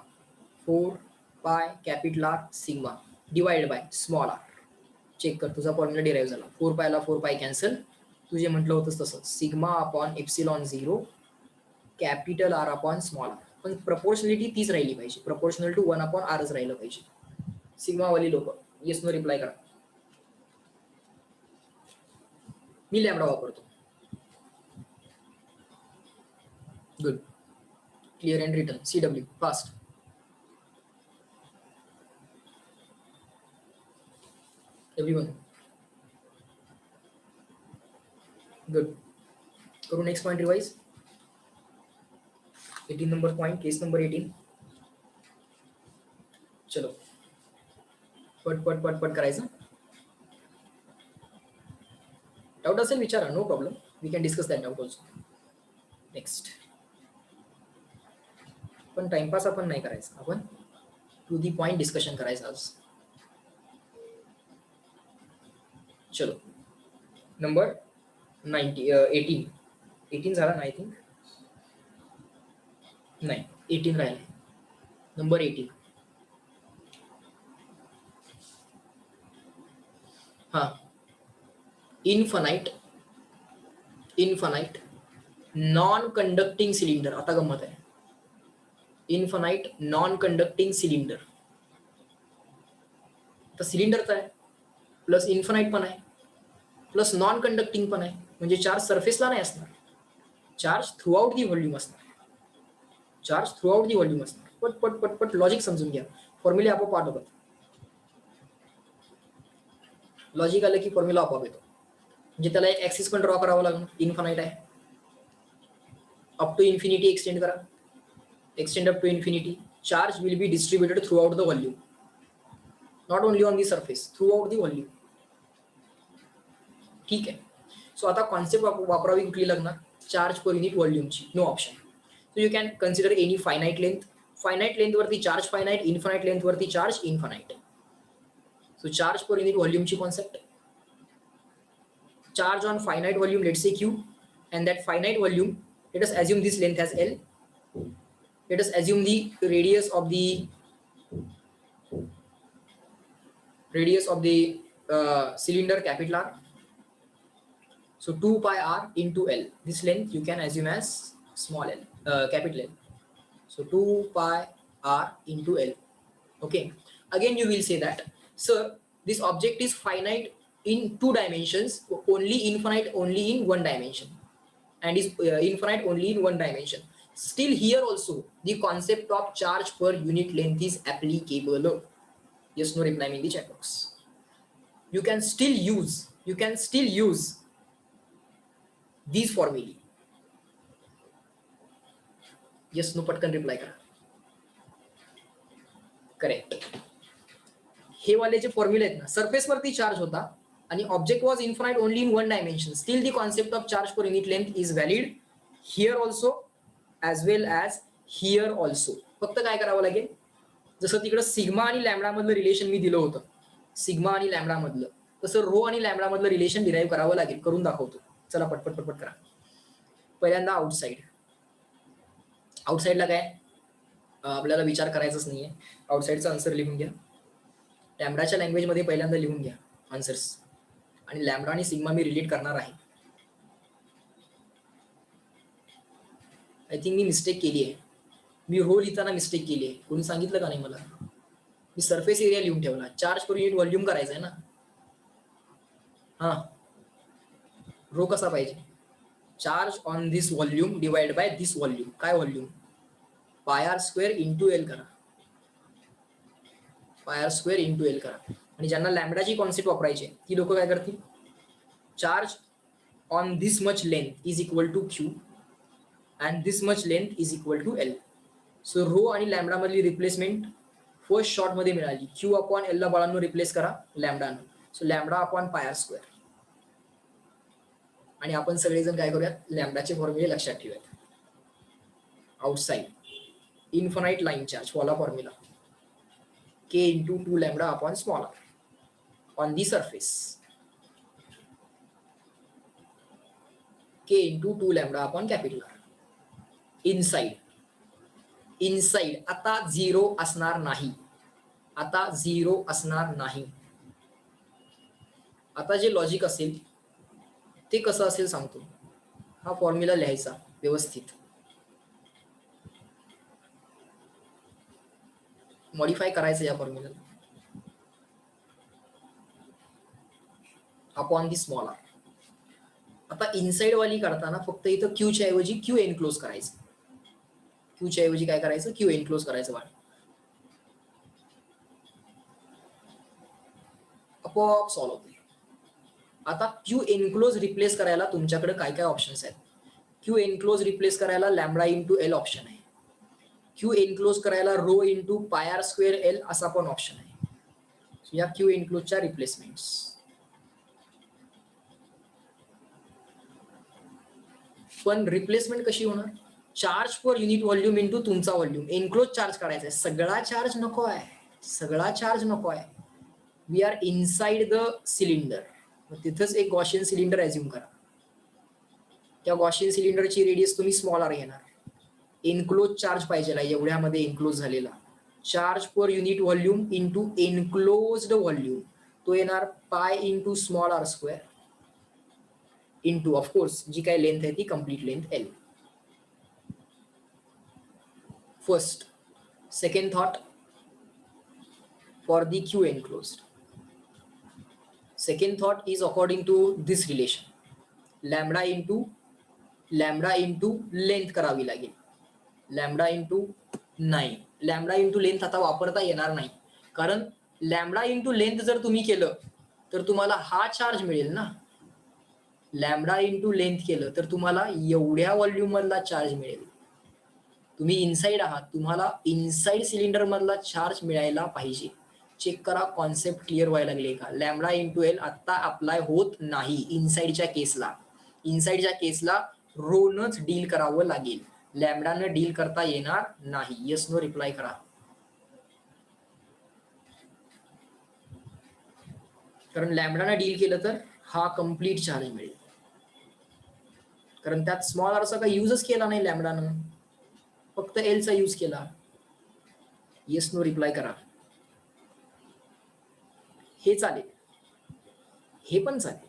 4 pi capital R sigma divide by small R. Check कर तुझा फॉर्म्युला डिराईव्ह झाला. 4 पायला 4 पाय कॅन्सल, तुझे म्हटलं होतंस तसं sigma upon epsilon 0 capital R upon small R. पण प्रपोर्शनलिटी तीच राहिली पाहिजे, प्रपोर्शनल टू 1 अपॉन आरच राहिलं पाहिजे. सिग्मावाली लोक येस नो रिप्लाय करा. मी लॅम्बडा वापरतो. Good, clear and return. CW fast. Everyone good. करू next point revise. 18 number point, case number 18. चलो पट पट पट पट करायचं. डाऊट असेल विचारा, no problem, we can discuss that doubt also. Next. पण टाइमपास आपण नाही करायचं, आपण टू दी पॉइंट डिस्कशन करायचं आज. चलो नंबर 18 झाला ना, आय थिंक नाही 18 राहिले. नंबर 18 हा इनफानाइट नॉन कंडक्टिंग सिलेंडर. आता गंमत आहे, इनफानाइट नॉन कंडक्टिंग सिलेंडर. तर सिलेंडरचा आहे प्लस इन्फानाइट पण आहे प्लस नॉन कंडक्टिंग पण आहे, म्हणजे चार्ज सरफेसला नाही असणार, charge throughout the volume असणार. Charge throughout the volume असणार. पट पट पट पट लॉजिक समजून घ्या. फॉर्म्युले आपोआप आठवतात. लॉजिक आलं की फॉर्म्युला आपोआप येतो. म्हणजे त्याला एक ऍक्सिस पण ड्रॉ करावं लागणार. इन्फानाइट आहे, अप टू इन्फिनिटी एक्सटेंड करा, extend up to infinity. Charge will be distributed throughout the volume, not only on the surface, throughout the volume. ठीक आहे. सो आता कॉन्सेप्ट वापरावी कुठली लागणार? चार्ज पर युनिट व्हॉल्यूमची. No option. So you can consider any finite length. Finite length वरती charge finite, infinite length वरती charge infinite. So charge per unit व्हॉल्यूमची concept. Charge on finite volume, let's say Q, and that finite volume, let us assume this length as L. Let us assume the radius of the cylinder capital R. So 2 pi R into L. This length you can assume as small l, capital L. So 2 pi R into L. Okay. Again you will say that, sir, this object is finite in 2 dimensions, only infinite only in 1 dimension, and is infinite only in 1 dimension. Still here also the concept of charge per unit length is applicable. Yes, no reply in the chat box. You can still use these formulae. Yes, no पटकन reply करा. Correct. हे वाले जे फॉर्म्युले आहेत ना, surface वरती charge होता आणि object was infinite only in 1 dimension. Still the concept of charge per unit length is valid here also as well as here also. फक्त काय करावं लागेल, जसं तिकडं सिग्मा आणि लॅम्बडा मधलं रिलेशन मी दिलं होतं, सिग्मा आणि लॅम्बडा मधलं, तसं रो आणि लॅम्बडा मधलं रिलेशन डिराईव्ह करावं लागेल. करून दाखवतो. चला पटपट पटपट करा. पहिल्यांदा आउटसाइड. आउटसाइडला काय आपल्याला विचार करायचाच नाहीये. आउटसाइडचा आन्सर लिहून घ्या. लॅम्बडाच्या लँग्वेजमध्ये पहिल्यांदा लिहून घ्या आन्सर्स, आणि लॅम्बडा आणि सिग्मा मी रिलेट करणार आहे. आय थिंक मी मिस्टेक केली आहे. मी रो लिहिताना मिस्टेक केली आहे. कोणी सांगितलं का नाही मला? मी सरफेस एरिया लिहून ठेवला. चार्ज पर युनिट व्हॉल्यूम करायचं आहे ना. हा, रो कसा पाहिजे? Charge on this volume divide by this volume. काय volume? Pi R square into L करा. Pi R square into L करा. आणि ज्यांना लॅम्बडाची कॉन्सेप्ट वापरायची ती लोक काय करतील? Charge on this much length is equal to Q and this much length is equal to L. So rho आणि लॅम्बडा मधली रिप्लेसमेंट फर्स्ट शॉर्ट मध्ये मिळाली. क्यू अपॉन एल ला बाळांनो रिप्लेस करा लॅम्बडानं. So lambda upon pi R square. आणि आपण सगळेजण काय करूयात, लॅम्बडाचे फॉर्म्युले लक्षात ठेवूयात. आउटसाइड इन्फानाइट लाईन चार्ज, फॉला formula k into 2 lambda upon small r on the surface. K into 2 lambda upon capital R. Inside आता 0 असणार नाही. आता 0 असणार नाही. आता जे लॉजिक असेल ते कसं असेल सांगतो. हा फॉर्म्युला लिहायचा व्यवस्थित, मॉडिफाय करायचं या फॉर्म्युलाला. Upon the small R. आता इनसाइड वाली करताना फक्त इथं क्यूच्या ऐवजी क्यू एनक्लोज करायचं. क्यूच्या ऐवजी काय करायचं? क्यू एनक्लोज करायचं. वाट आपोआप सॉल्व्ह होते. आता क्यू एनक्लोज रिप्लेस करायला तुमच्याकडे काय काय ऑप्शन्स आहेत? क्यू एनक्लोज रिप्लेस करायला लॅम्बडा इंटू एल ऑप्शन आहे. क्यू एनक्लोज करायला rho into pi R square L असा पण ऑप्शन आहे. या क्यू एनक्लोजच्या रिप्लेसमेंट्स. पण रिप्लेसमेंट कशी होणार? Charge per unit volume into तुमचा व्हॉल्यूम. एनक्लोज चार्ज करायचा आहे. सगळा चार्ज नको आहे. सगळा चार्ज नको आहे. We are inside the cylinder. तिथंच एक गॉशियन सिलेंडर ऍझ्युम करा. त्या गॉशियन सिलेंडरची रेडियस तुम्ही स्मॉल आर घेणार. एनक्लोज चार्ज पाहिजे एवढ्यामध्ये एनक्लोज झालेला. Charge per unit volume into enclosed volume तो येणार pi into small R square into of course जी काय लेंथ आहे ती complete length L. First. Second thought for the Q enclosed. Second thought is according to this relation. Lambda into length करावी लागेल. Lambda into नाही, lambda into length आता वापरता येणार नाही. कारण लॅम्बडा इंटू लेंथ जर तुम्ही केलं तर तुम्हाला हा चार्ज मिळेल ना. लॅम्बडा इंटू लेंथ केलं तर तुम्हाला एवढ्या व्हॉल्यूम मधला चार्ज मिळेल. तुम्ही इनसाइड आहात, तुम्हाला इनसाइड सिलेंडर मधला चार्ज मिळायला पाहिजे. चेक करा कॉन्सेप्ट क्लिअर व्हायला लागले का? लॅम्बडा इंटू एल आता अप्लाय होत नाही इनसाइडच्या केसला. इनसाइडच्या केसला रोनच डील करावं लागेल. लॅम्बडानं डील करता येणार नाही. येस नो रिप्लाय करा. कारण लॅम्बडानं डील केलं तर हा कम्प्लीट चार्ज मिळेल. कारण त्यात स्मॉल आरचा काही युजच केला नाही लॅम्बडानं, फक्त एलचा यूज केला. येस नो रिप्लाय करा. हे चालेल, हे पण चालेल.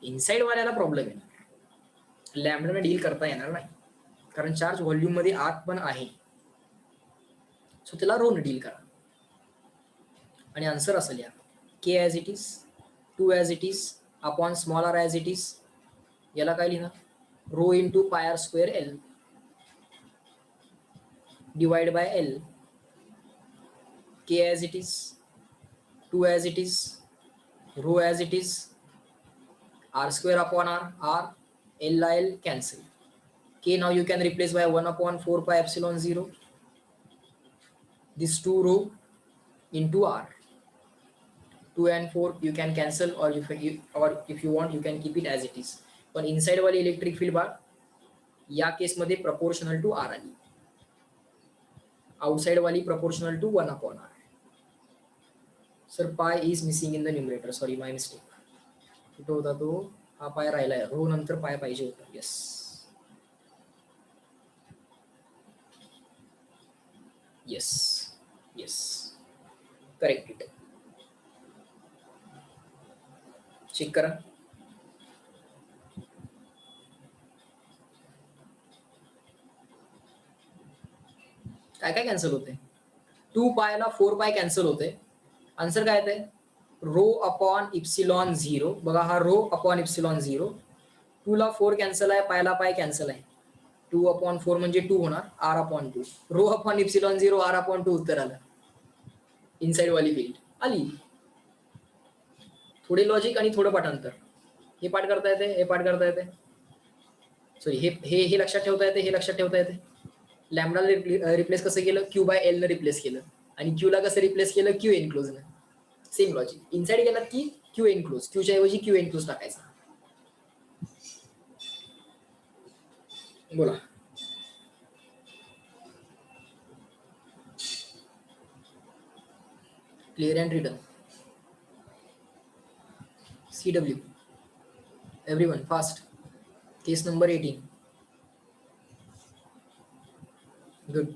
इनसाइड वाल्याला प्रॉब्लेम आहे, लॅम्बडाने डील करता येणार नाही कारण चार्ज व्हॉल्यूम मध्ये आत पण आहे. सो त्याला रो ने डील करा. आणि आन्सर असेल या K as it is 2 as it is upon small r as it is. याला काय लिहिणार, rho into pi R square L divide by L, K as it is, 2 as it is, rho as it is, r square upon r, l l cancel. K now you can replace by 1 upon 4 pi epsilon 0. This 2 row into r. 2 and 4 you can cancel, or if you want you can keep it as it is. पण inside वाली electric field bar या case मध्ये proportional to R आली, outside वाली proportional to 1 upon r. Sir pi is missing in the numerator, sorry my mistake. कुठे होता तो, हा पाय राहिलाय, रो नंतर पाय पाहिजे होता. Yes yes yes, correct it. Check करा. काय काय कॅन्सल होते, 2 पायला 4 पाय कॅन्सल होते. आन्सर काय येते, रो अपॉन इप्सिलॉन 0. बघा हा रो अपॉन इप्सिलॉन 0. 2 ला 4 कॅन्सल आहे, पायला पाय कॅन्सल आहे. 2 अपॉन 4 म्हणजे 2 होणार, r upon 2. Rho upon epsilon 0, r upon 2 उत्तर आलं. इनसाइड वाली फील्ड आली. थोडे लॉजिक आणि थोडं पाठांतर. हे पाठ करता येते, हे पाठ करता येते, सॉरी हे लक्षात ठेवता येते, हे लक्षात ठेवता येते. लॅम्बडाला रिप्लेस कसं केलं, क्यू बाय एल न रिप्लेस केलं, आणि क्यूला कसं रिप्लेस केलं, क्यू एनक्लोज न. Same logic. इनसाइड गेलात की क्यू एनक्लोज, क्यूच्या ऐवजी क्यू एनक्लोज टाकायचा. बोला. Clear and written. CW. Everyone fast. Case number 18. Good.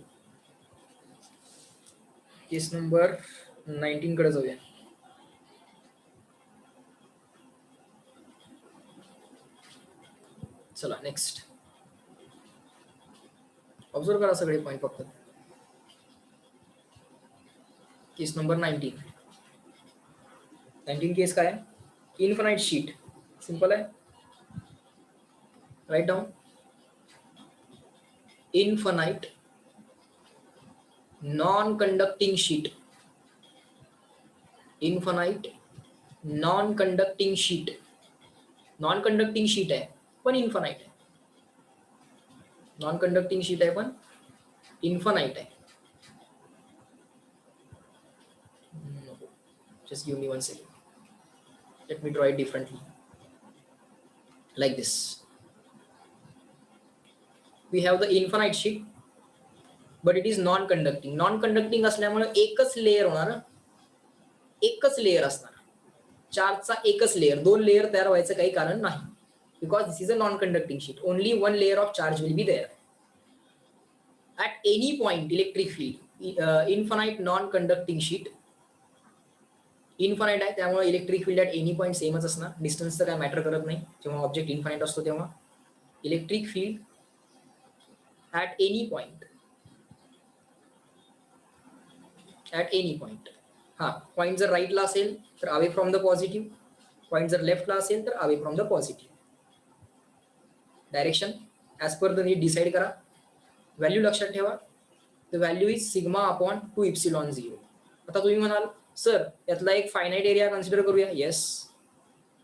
Case number 19 कडे जाऊया. चला नेक्स्ट. ऑब्झर्व करा सगळे पॉइंट फक्त. केस नंबर 19. 19 केस काय आहे, इन्फानाइट शीट. सिंपल आहे, write down. Infinite non conducting sheet. Infinite non conducting sheet. Non conducting sheet आहे पण इन्फानाइट आहे. नॉन कंडक्टिंग शीट आहे पण इन्फानाइट आहे. Just give me 1 second. Let me draw it differently. Like this. We have the infinite sheet, but it is non-conducting. Non-conducting असल्यामुळे एकच layer होणार, एकच लेयर असणार. चार्जचा एकच लेयर, 2 लेयर तयार व्हायचं काही कारण नाही. Because this is a non-conducting sheet. Only 1 layer of charge will be there. At any point, electric field, infinite non-conducting sheet. Infinite आहे त्यामुळे electric field at any point सेमच असणार. डिस्टन्सचं काय मॅटर करत नाही जेव्हा ऑब्जेक्ट इन्फानाइट असतो तेव्हा. Electric field at any point, at any point. हा पॉईंट जर राईटला असेल तर away from the positive, point जर लेफ्टला असेल तर away from the positive. Direction as per the need decide करा. व्हॅल्यू लक्षात ठेवा, the value is sigma upon 2 epsilon 0. आता तुम्ही म्हणाल सर यातला एक फायनाइट एरिया कन्सिडर करूया. येस,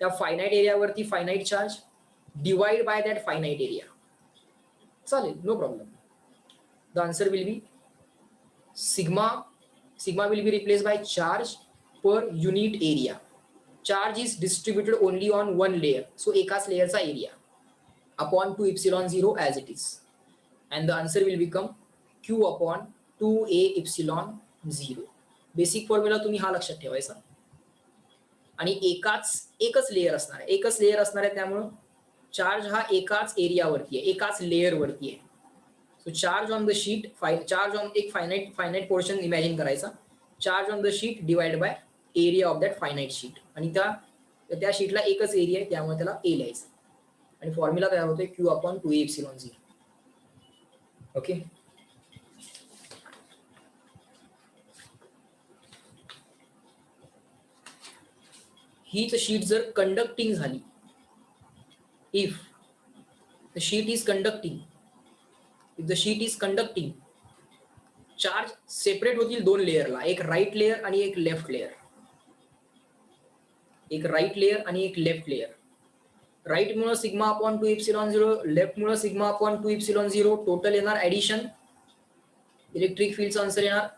त्या फायनाइट एरियावरती finite charge divide by that finite area. चालेल, no problem. The answer will be sigma. Sigma will be replace by charge per unit area. Charge is distributed only on 1 layer, so एकाच लेयरचा area upon 2 epsilon 0 as it is. And the answer will become Q upon 2a epsilon 0. Basic formula तुम्ही हा लक्षात ठेवायचा. आणि एकच layer असणार आहे, एकच लेयर असणार आहे त्यामुळं चार्ज हा एकाच एरियावरती आहे, एकाच लेअरवरती आहे. So charge on the sheet, charge on एक फायनाइट पोर्शन इमॅजिन करायचा. Charge on the sheet divide by area of that finite sheet. आणि त्या शीटला एकच एरिया आहे त्यामुळे त्याला ए लिहायचं. आणि फॉर्म्युला तयार होतोय Q upon 2a epsilon 0. Okay. हीच शीट जर कंडक्टिंग झाली, if the sheet is conducting, if the sheet is conducting, charge separate होतील दोन लेयरला, एक राईट लेयर आणि एक लेफ्ट लेयर, एक राईट लेयर आणि एक लेफ्ट लेयर. राईट मुळे सिग्मा अपॉन 2 एप्सिलॉन 0, लेफ्ट मुळे सिग्मा अपॉन 2 एप्सिलॉन 0, टोटल येणार ऍडिशन. इलेक्ट्रिक फील्डचा आन्सर येणार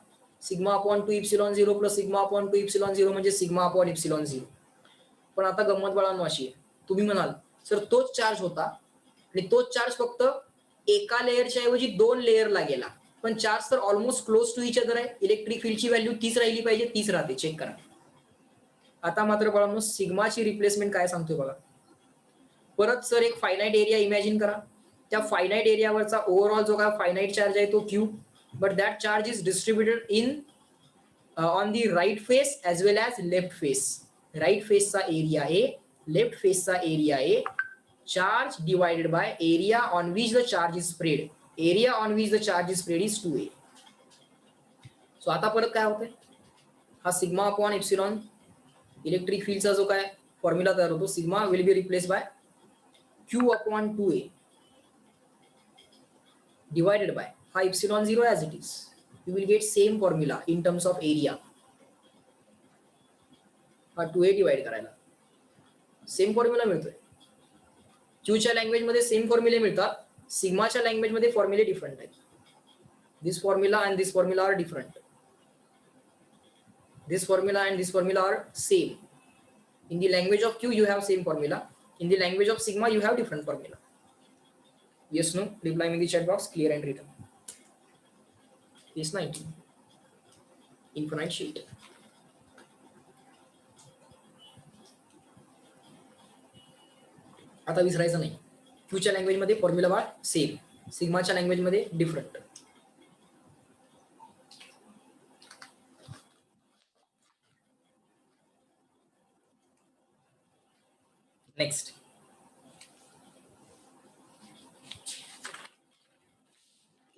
sigma upon 2 epsilon 0 plus sigma upon 2 epsilon 0 म्हणजे सिग्मा अपॉन एप्सिलॉन 0. पण आता गंमत बाळांनो अशी आहे, तुम्ही म्हणाल सर तोच चार्ज होता आणि तोच चार्ज फक्त एका लेयरच्या ऐवजी दोन लेयरला गेला, पण चार्ज तर almost close to each other आहे. इलेक्ट्रिक फील्डची व्हॅल्यू तीच राहिली पाहिजे, तीच राहते, चेक करा. आता मात्र बाळांनो सिग्माची रिप्लेसमेंट काय सांगतोय बघा. परत सर एक फायनाइट एरिया इमॅजिन करा. त्या फायनाइट एरियावरचा ओव्हरऑल जो काय फायनाइट चार्ज आहे तो q, but that charge is distributed in on the right face as well as left face. Right फेसचा एरिया आहे, लेफ्ट फेसचा एरिया आहे, charge divided by area on which the charge is spread. Area on which the charge is spread is 2a. So आता परत काय होतंय, हा sigma upon epsilon electric फील्डचा जो काय फॉर्म्युला तयार होतो, sigma will be replace by q upon 2a divided by हा epsilon 0 as it is. You will get same formula in terms of area. हा 2a डिवाइड करायला सेम फॉर्म्युला मिळतोय. क्यूच्या language मध्ये सेम फॉर्म्युले मिळतात, सिग्माच्या लँग्वेज मध्ये फॉर्म्युले डिफरंट आहेत. This formula and this formula are different. This formula and this formula are same. In the language of Q you have same formula. In the language of sigma you have different formula. Yes, no? Reply me in the chat box, clear and written. Yes, 19. Infinite sheet. आता विसरायचं नाही, क्यूच्या language मध्ये formula बाळ same, सिग्माच्या language मध्ये different. Next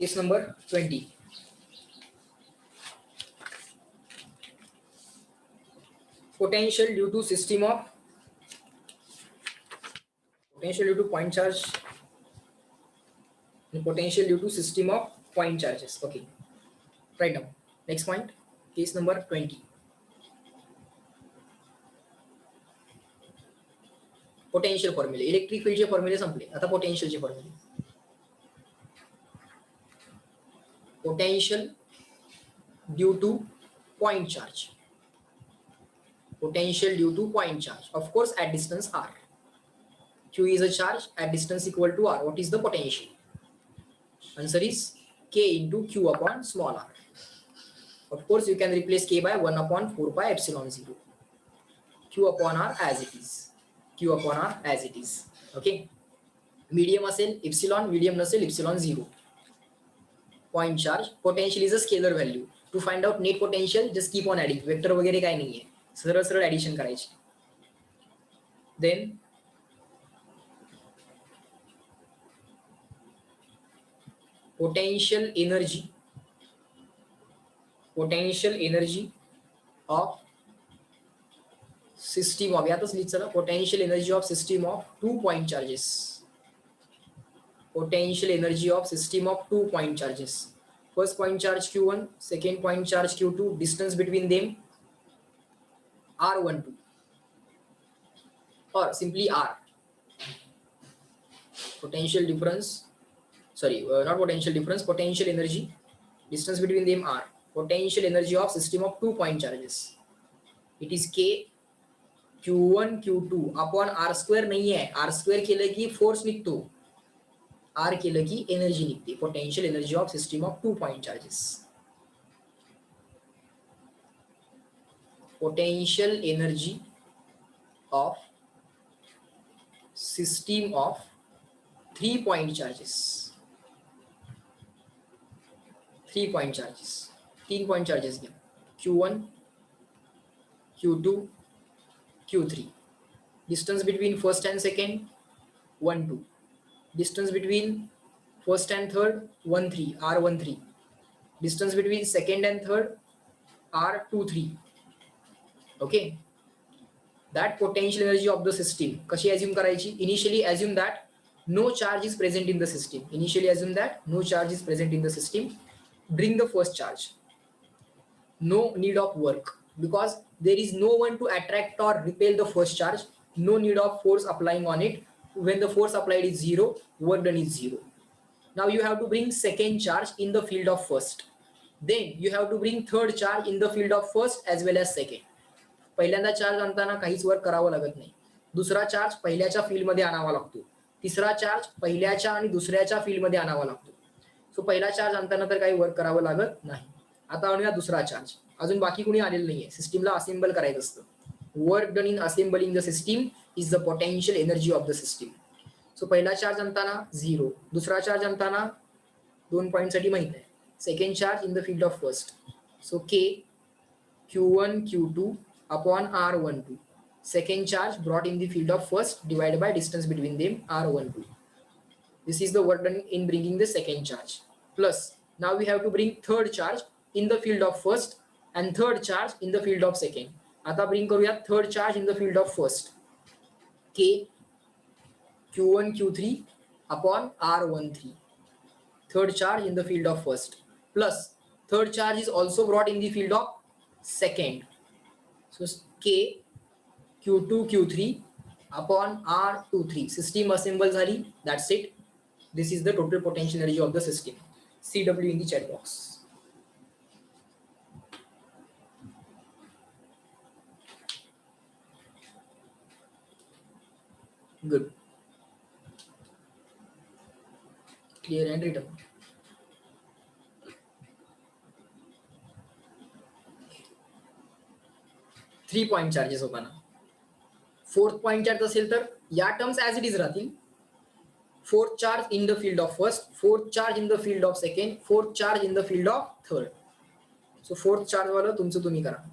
case number 20. Potential due to system of potential due to point charge and potential due to system of point charges. Okay, right now next point, case number 20. Potential फॉर्म्युले, electric फील्डचे फॉर्म्युले संपले, आता पोटेन्शियलचे फॉर्म्युले. Potential due to point charge, potential due to point charge, of course at distance r. Q is a charge at distance equal to r. What is the potential? Answer is k into q upon small r. Of course you can replace k by 1 upon 4 pi epsilon 0. Q upon r as it is. Q upon r as it is. Okay. Medium असेल epsilon, medium नसेल epsilon 0. Point charge, potential is a scalar value. To find out net potential, just keep on adding. Vector वगैरे काय नाहीये, सरळ सरळ addition करायची. Then potential energy of system of, यातच लिहित चला, potential energy of system of 2 point charges. Potential energy of system of 2 point charges. First point charge q1, second point charge q2, distance between them r12 or simply r. Potential difference, sorry, not potential difference, potential energy, distance between them r. Potential energy of system of 2 point charges, it is k q1 q2 upon r square नहीं है, r square केलं की force निघतो, r केलं की energy निघते. Potential energy of system of 2 point charges. Potential energy of system of 3 point charges. 3 point charges, 3 point charges घ्या, q1 q2 q3. Distance between first end second 1 2. Distance between first and third 1 3, r13. Distance between second and third r23. Okay, that potential energy of the system कशी assume करायची? Initially assume that no charge is present in the system. Initially assume that no charge is present in the system. Bring the first charge. No need of work because there is no one to attract or repel the first charge. No need of force applying on it. When the force applied is zero, work done is zero. Now you have to bring second charge in the field of first. Then you have to bring third charge in the field of first as well as second. पहिल्यांदा charge आणताना काहीच work करावं लागत नाही. दुसरा charge पहिल्याच्या फील्डमध्ये आणावा लागतो. तिसरा चार्ज पहिल्याच्या आणि दुसऱ्याच्या फील्डमध्ये आणावा लागतो. सो पहिला चार्ज आणताना तर काही वर्क करावं लागत नाही. आता आणूया दुसरा चार्ज. अजून बाकी कोणी आलेलं नाहीये. सिस्टीमला असेंबल करायचं असतं. Work done in assembling the system is the potential energy of the system. So पहिला चार्ज आणताना 0, दुसरा चार्ज आणताना 2 पॉइंट साठी माहित आहे. Second charge in the field of first. So K Q1 Q2 upon R12. Second charge brought in the field of first divided by distance between them R12. This is the work done in bringing the second charge. Plus now we have to bring third charge in the field of first and third charge in the field of second. आता bring करूया third charge in the field of first. K Q1 Q3 upon R13. Third charge in the field of first. Plus third charge is also brought in the field of second. So K Q2 Q3 upon R23. System assemble झाली. That's it. This is the total potential energy of the system. CW in the chat box. Good. Clear and written. Three point charges होता ना. Fourth point charge असेल तर या terms as it is राहतील. Fourth charge in the field of first, fourth charge in the field of second, fourth charge in the field of third. So fourth charge वाला तुमचं तुम्ही करा.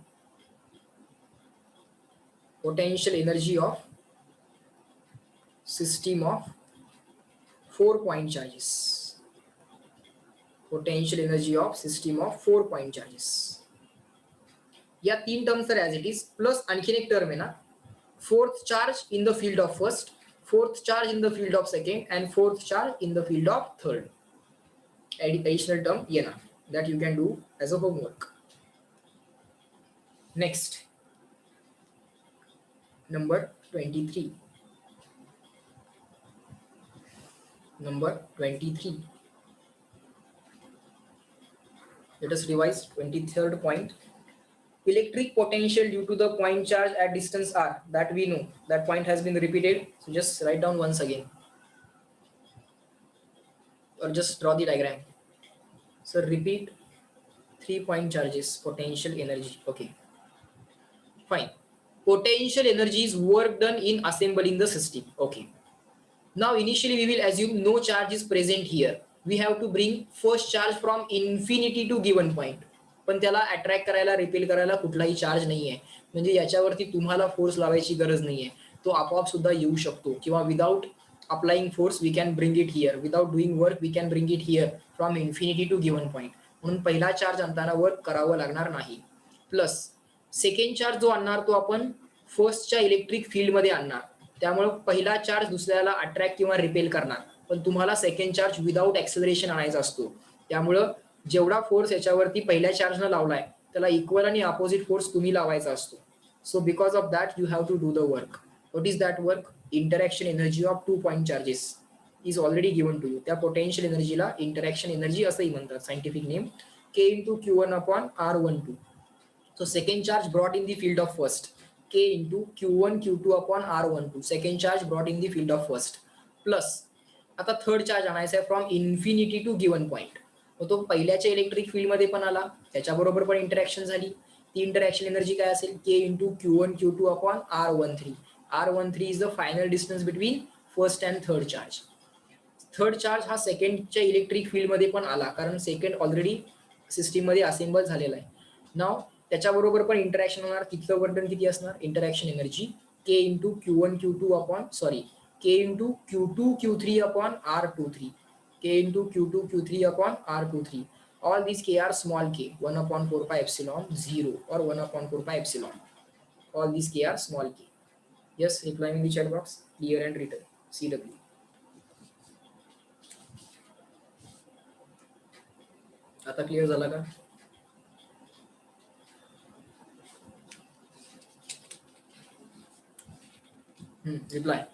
Potential energy of system of 4 point charges. Potential energy of system of 4 point charges. या 3 terms तर as it is. Plus आणखीन एक term आहे ना, fourth charge in the field of first, fourth charge in the field of second and fourth charge in the field of third. Additional term येणार that you can do as a homework. Next, number 23. Number 23. Let us revise 23rd point. Electric potential due to the point charge at distance r, that we know. That point has been repeated, so just write down once again or just draw the diagram. So repeat 3 point charges, potential energy. Okay, fine. Potential energy is work done in assembling the system. Okay, now initially we will assume no charge is present here. We have to bring first charge from infinity to given point. पण त्याला attract करायला, repel करायला कुठलाही charge नाहीये. म्हणजे याच्यावरती तुम्हाला force लावायची गरज नाहीये. तो आपोआप सुद्धा येऊ शकतो. किंवा without applying force we can bring it here. Without doing work we can bring it here from infinity to given point. म्हणून पहिला चार्ज आणताना वर्क करावं लागणार नाही. प्लस सेकंड चार्ज जो आणणार तो आपण फर्स्टच्या इलेक्ट्रिक फील्डमध्ये आणणार. त्यामुळे पहिला चार्ज दुसऱ्याला अट्रॅक्ट किंवा रिपेल करणार. पण तुम्हाला सेकंड चार्ज विदाउट ऍक्सेलरेशन आणायचा असतो. त्यामुळं जेवढा फोर्स याच्यावरती पहिल्या चार्जनं लावलाय त्याला इक्वल आणि अपोजिट फोर्स तुम्ही लावायचा असतो. So because of that you have to do the work. What is that work? Interaction energy of 2 point charges is already given to you. त्या पोटेन्शियल एनर्जीला इंटरॅक्शन एनर्जी असंही म्हणतात, scientific name. K into Q1 upon R12. So second charge brought in the field of first. K into Q1 Q2 upon R12. Second charge brought in the field of first. Plus आता third charge आणायचा आहे from infinity to given point. तो पहिल्याच्या electric field मध्ये पण आला, त्याच्याबरोबर पण इंटरॅक्शन झाली. ती इंटरॅक्शन एनर्जी काय असेल? K into Q1 Q2 upon R13. R13 is the final distance between first and third charge. Third charge हा सेकंडच्या इलेक्ट्रिक फील्ड मध्ये पण आला, कारण सेकंड ऑलरेडी सिस्टीम मध्ये असेंबल झालेला आहे. नाव त्याच्याबरोबर पण इंटरॅक्शन होणार. तिथलं वर्क किती असणार? Interaction energy K into Q1 Q2 upon K into Q2 Q3 upon R23. K into Q2 Q3 upon R23. All these K are small k, 1 upon 4 pi epsilon 0 or 1 upon 4 pi epsilon. All these K are small k. Yes, reply in the chat box. Clear and written. CW. आता clear झाला का? Reply.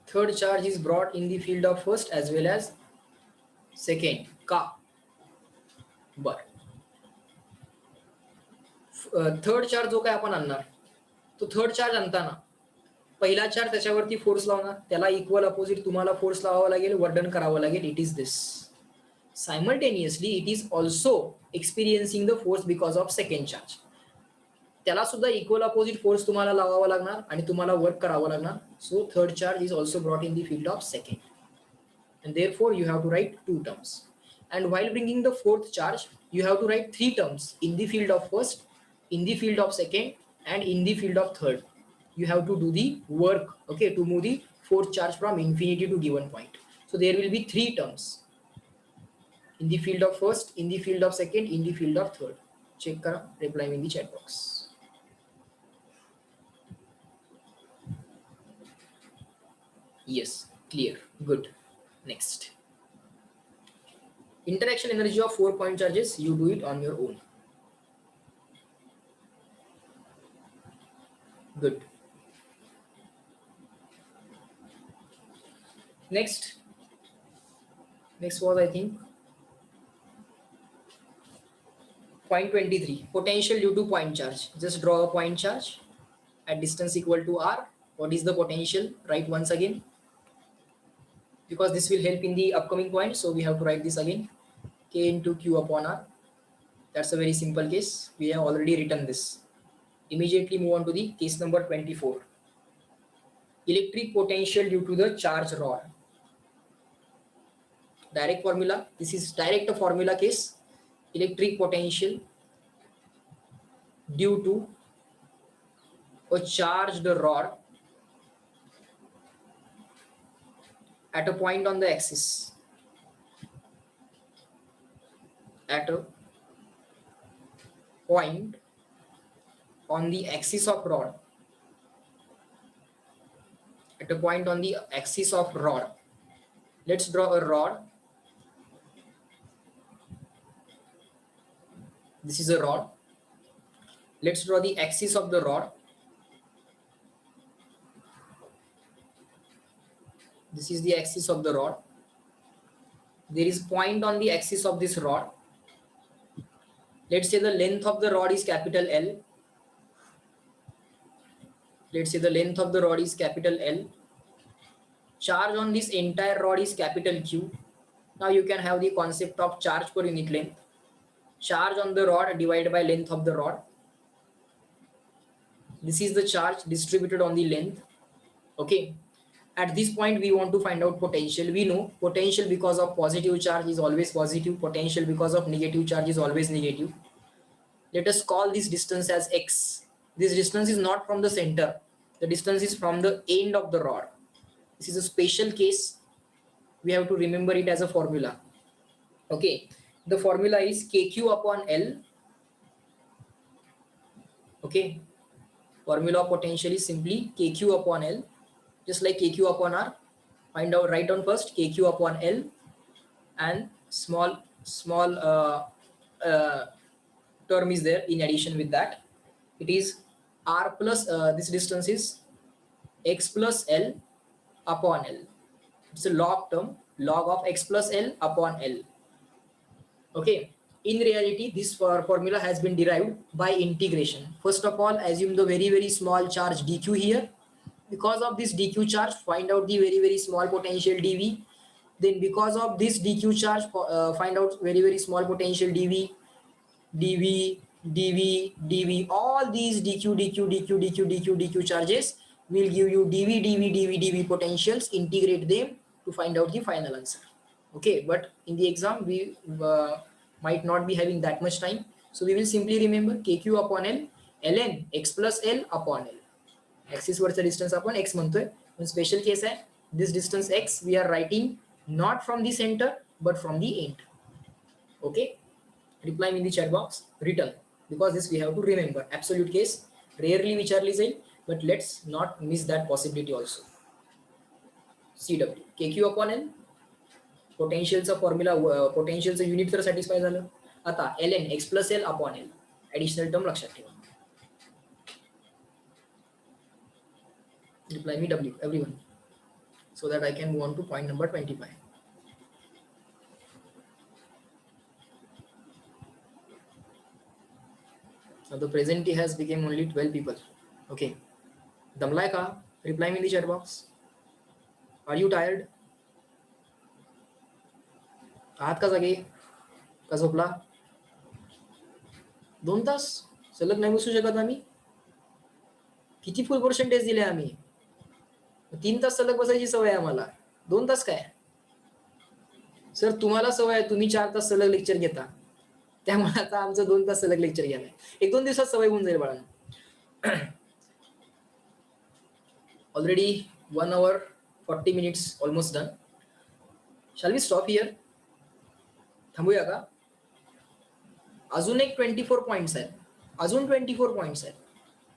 Third charge is brought in the field of first as well as second. का? बर. Third charge जो काय आपण आणणार, तो थर्ड चार्ज आणताना पहिला चार्ज त्याच्यावरती फोर्स लावणार, त्याला इक्वल अपोजिट तुम्हाला फोर्स लावावा लागेल, वर्डन करावं लागेल. It is this. Simultaneously it is also experiencing the force because of second charge. त्याला सुद्धा इक्वल अपोजिट फोर्स तुम्हाला लावावा लागणार आणि तुम्हाला वर्क करावं लागणार. So third charge is also brought in the field of second. And therefore you have to write two terms. And while bringing the fourth charge, you have to write three terms in the field of first, in the field of second, and in the field of third. You have to do the work, okay, to move the fourth charge from infinity to given point. So there will be three terms in the field of first, in the field of second, in the field of third. Check kara, reply in the chat box. Yes, clear, good. Next. Interaction energy of 4-point charges, you do it on your own. Good. Next was, I think, point 23, potential due to point charge. Just draw a point charge at distance equal to r. What is the potential? Write once again, because this will help in the upcoming point. So we have to write this again. K into Q upon R. That's a very simple case. We have already written this. Immediately move on to the case number 24. Electric potential due to the charge rod. Direct formula. This is direct a formula case. Electric potential due to a charged rod at a point on the axis. At a point on the axis of rod. At a point on the axis of rod. Let's draw a rod. This is a rod. Let's draw the axis of the rod. This is the axis of the rod. There is point on the axis of this rod. Let's say the length of the rod is capital L. Let's say the length of the rod is capital L. Charge on this entire rod is capital Q. Now you can have the concept of charge per unit length. Charge on the rod divided by length of the rod. This is the charge distributed on the length. Okay. At this point, we want to find out potential. We know potential because of positive charge is always positive. Potential because of negative charge is always negative. Let us call this distance as x. This distance is not from the center. The distance is from the end of the rod. This is a special case. We have to remember it as a formula. Okay. The formula is kq upon L. Okay. Formula of potential is simply kq upon L. Just like kq upon r. Find out, write down first kq upon L, and small term is there in addition with that. It is r plus this distance is x plus L upon L. It's a log term, log of x plus L upon L. Okay. In reality, this formula has been derived by integration. First of all, assume the very small charge dq here. Because of this dq charge, find out the very small potential dv. Then because of this dq charge, find out very small potential dv, dv. All these dq charges will give you dv potentials. Integrate them to find out the final answer. Okay, but in the exam we might not be having that much time, so we will simply remember kq upon L, ln x plus L upon L. Axis वरचा distance आपण x म्हणतोय. पण special case आहे, this distance x we are writing not from the center but from the end. Okay. reply me in the chat box written, because this we have to remember. Absolute case rarely विचारली जाईल, but let's not miss that possibility also. CW KQ upon N, पोटेन्शियलचा formula, पोटेन्शियलचं unit तर satisfy झालं. आता ln x plus l upon l additional term लक्षात ठेवा. Reply me W everyone, so that I can move on to point number 25. Now the present has become only 12 people. Okay. दमलाय का? Reply me in the chat box. Are you tired? आहात का जागे? का झोपला? 2 तास सलग नाही बसू शकत आम्ही? किती फुल पर्सेंटेज दिले आम्ही? 3 तास सलग बसायची सवय आहे आम्हाला. 2 तास काय? सर तुम्हाला सवय आहे, तुम्ही 4 तास सलग लेक्चर घेता, त्यामुळे आता आमचं 2 तास सलग लेक्चर घ्यायला 1-2 दिवसात सवय होऊन जाईल बाळांनो. Already 1 hour 40 minutes almost done. Shall we stop here? थांबूया का? अजून एक 24 पॉइंट्स आहेत. अजून 24 पॉइंट्स आहेत.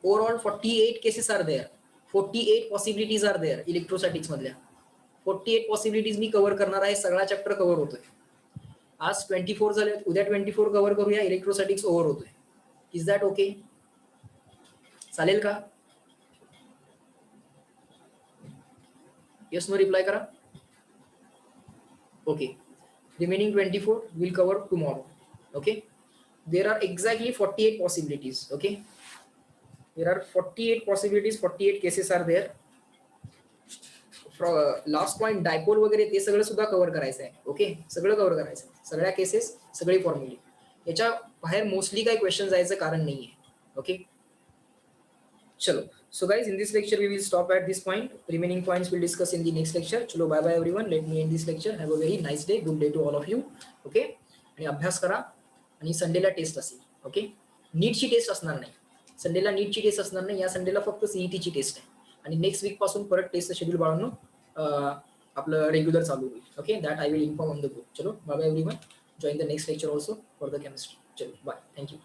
Overall 48 cases are there. 48 possibilities are there electrostatics मधल्या. 48 पॉसिबिलिटीज मी कव्हर करणार आहे. सगळा चॅप्टर कव्हर होतोय. आज 24 झाले, उद्या 24 कव्हर करूया. इलेक्ट्रोस्टॅटिक्स ओव्हर होतोय. Is that okay? चालेल का? येस नो रिप्लाय करा. Okay. Remaining 24 we'll cover tomorrow. Okay. There are exactly 48 possibilities. Okay. There are 48 possibilities. 48 cases are there. Last point dipole वगैरे ते सगळं सुद्धा कव्हर करायचं आहे. ओके. सगळं कव्हर करायचं आहे. सगळ्या केसेस, सगळे फॉर्म्युले. याच्या बाहेर मोस्टली काही क्वेश्चन जायचं कारण नाहीये. ओके. चलो. So guys, in this lecture we will stop at this point. Remaining points we'll discuss in the next lecture. चलो bye bye everyone. Let me end this lecture. Have a very nice day. Good day to all of you. Okay. आणि अभ्यास करा. आणि संडेला taste असेल. Okay. नीटची taste असणार नाही. संडेला नीटची टेस्ट असणार नाही. या संडेला फक्त सीईटीची टेस्ट आहे. आणि नेक्स्ट वीक पासून परत टेस्ट शेड्यूल बाळांनो आपलं रेग्युलर चालू होईल. Okay. That I will inform on the group. चलो bye bye everyone. Join the next lecture also for the chemistry. चलो बाय. थँक्यू.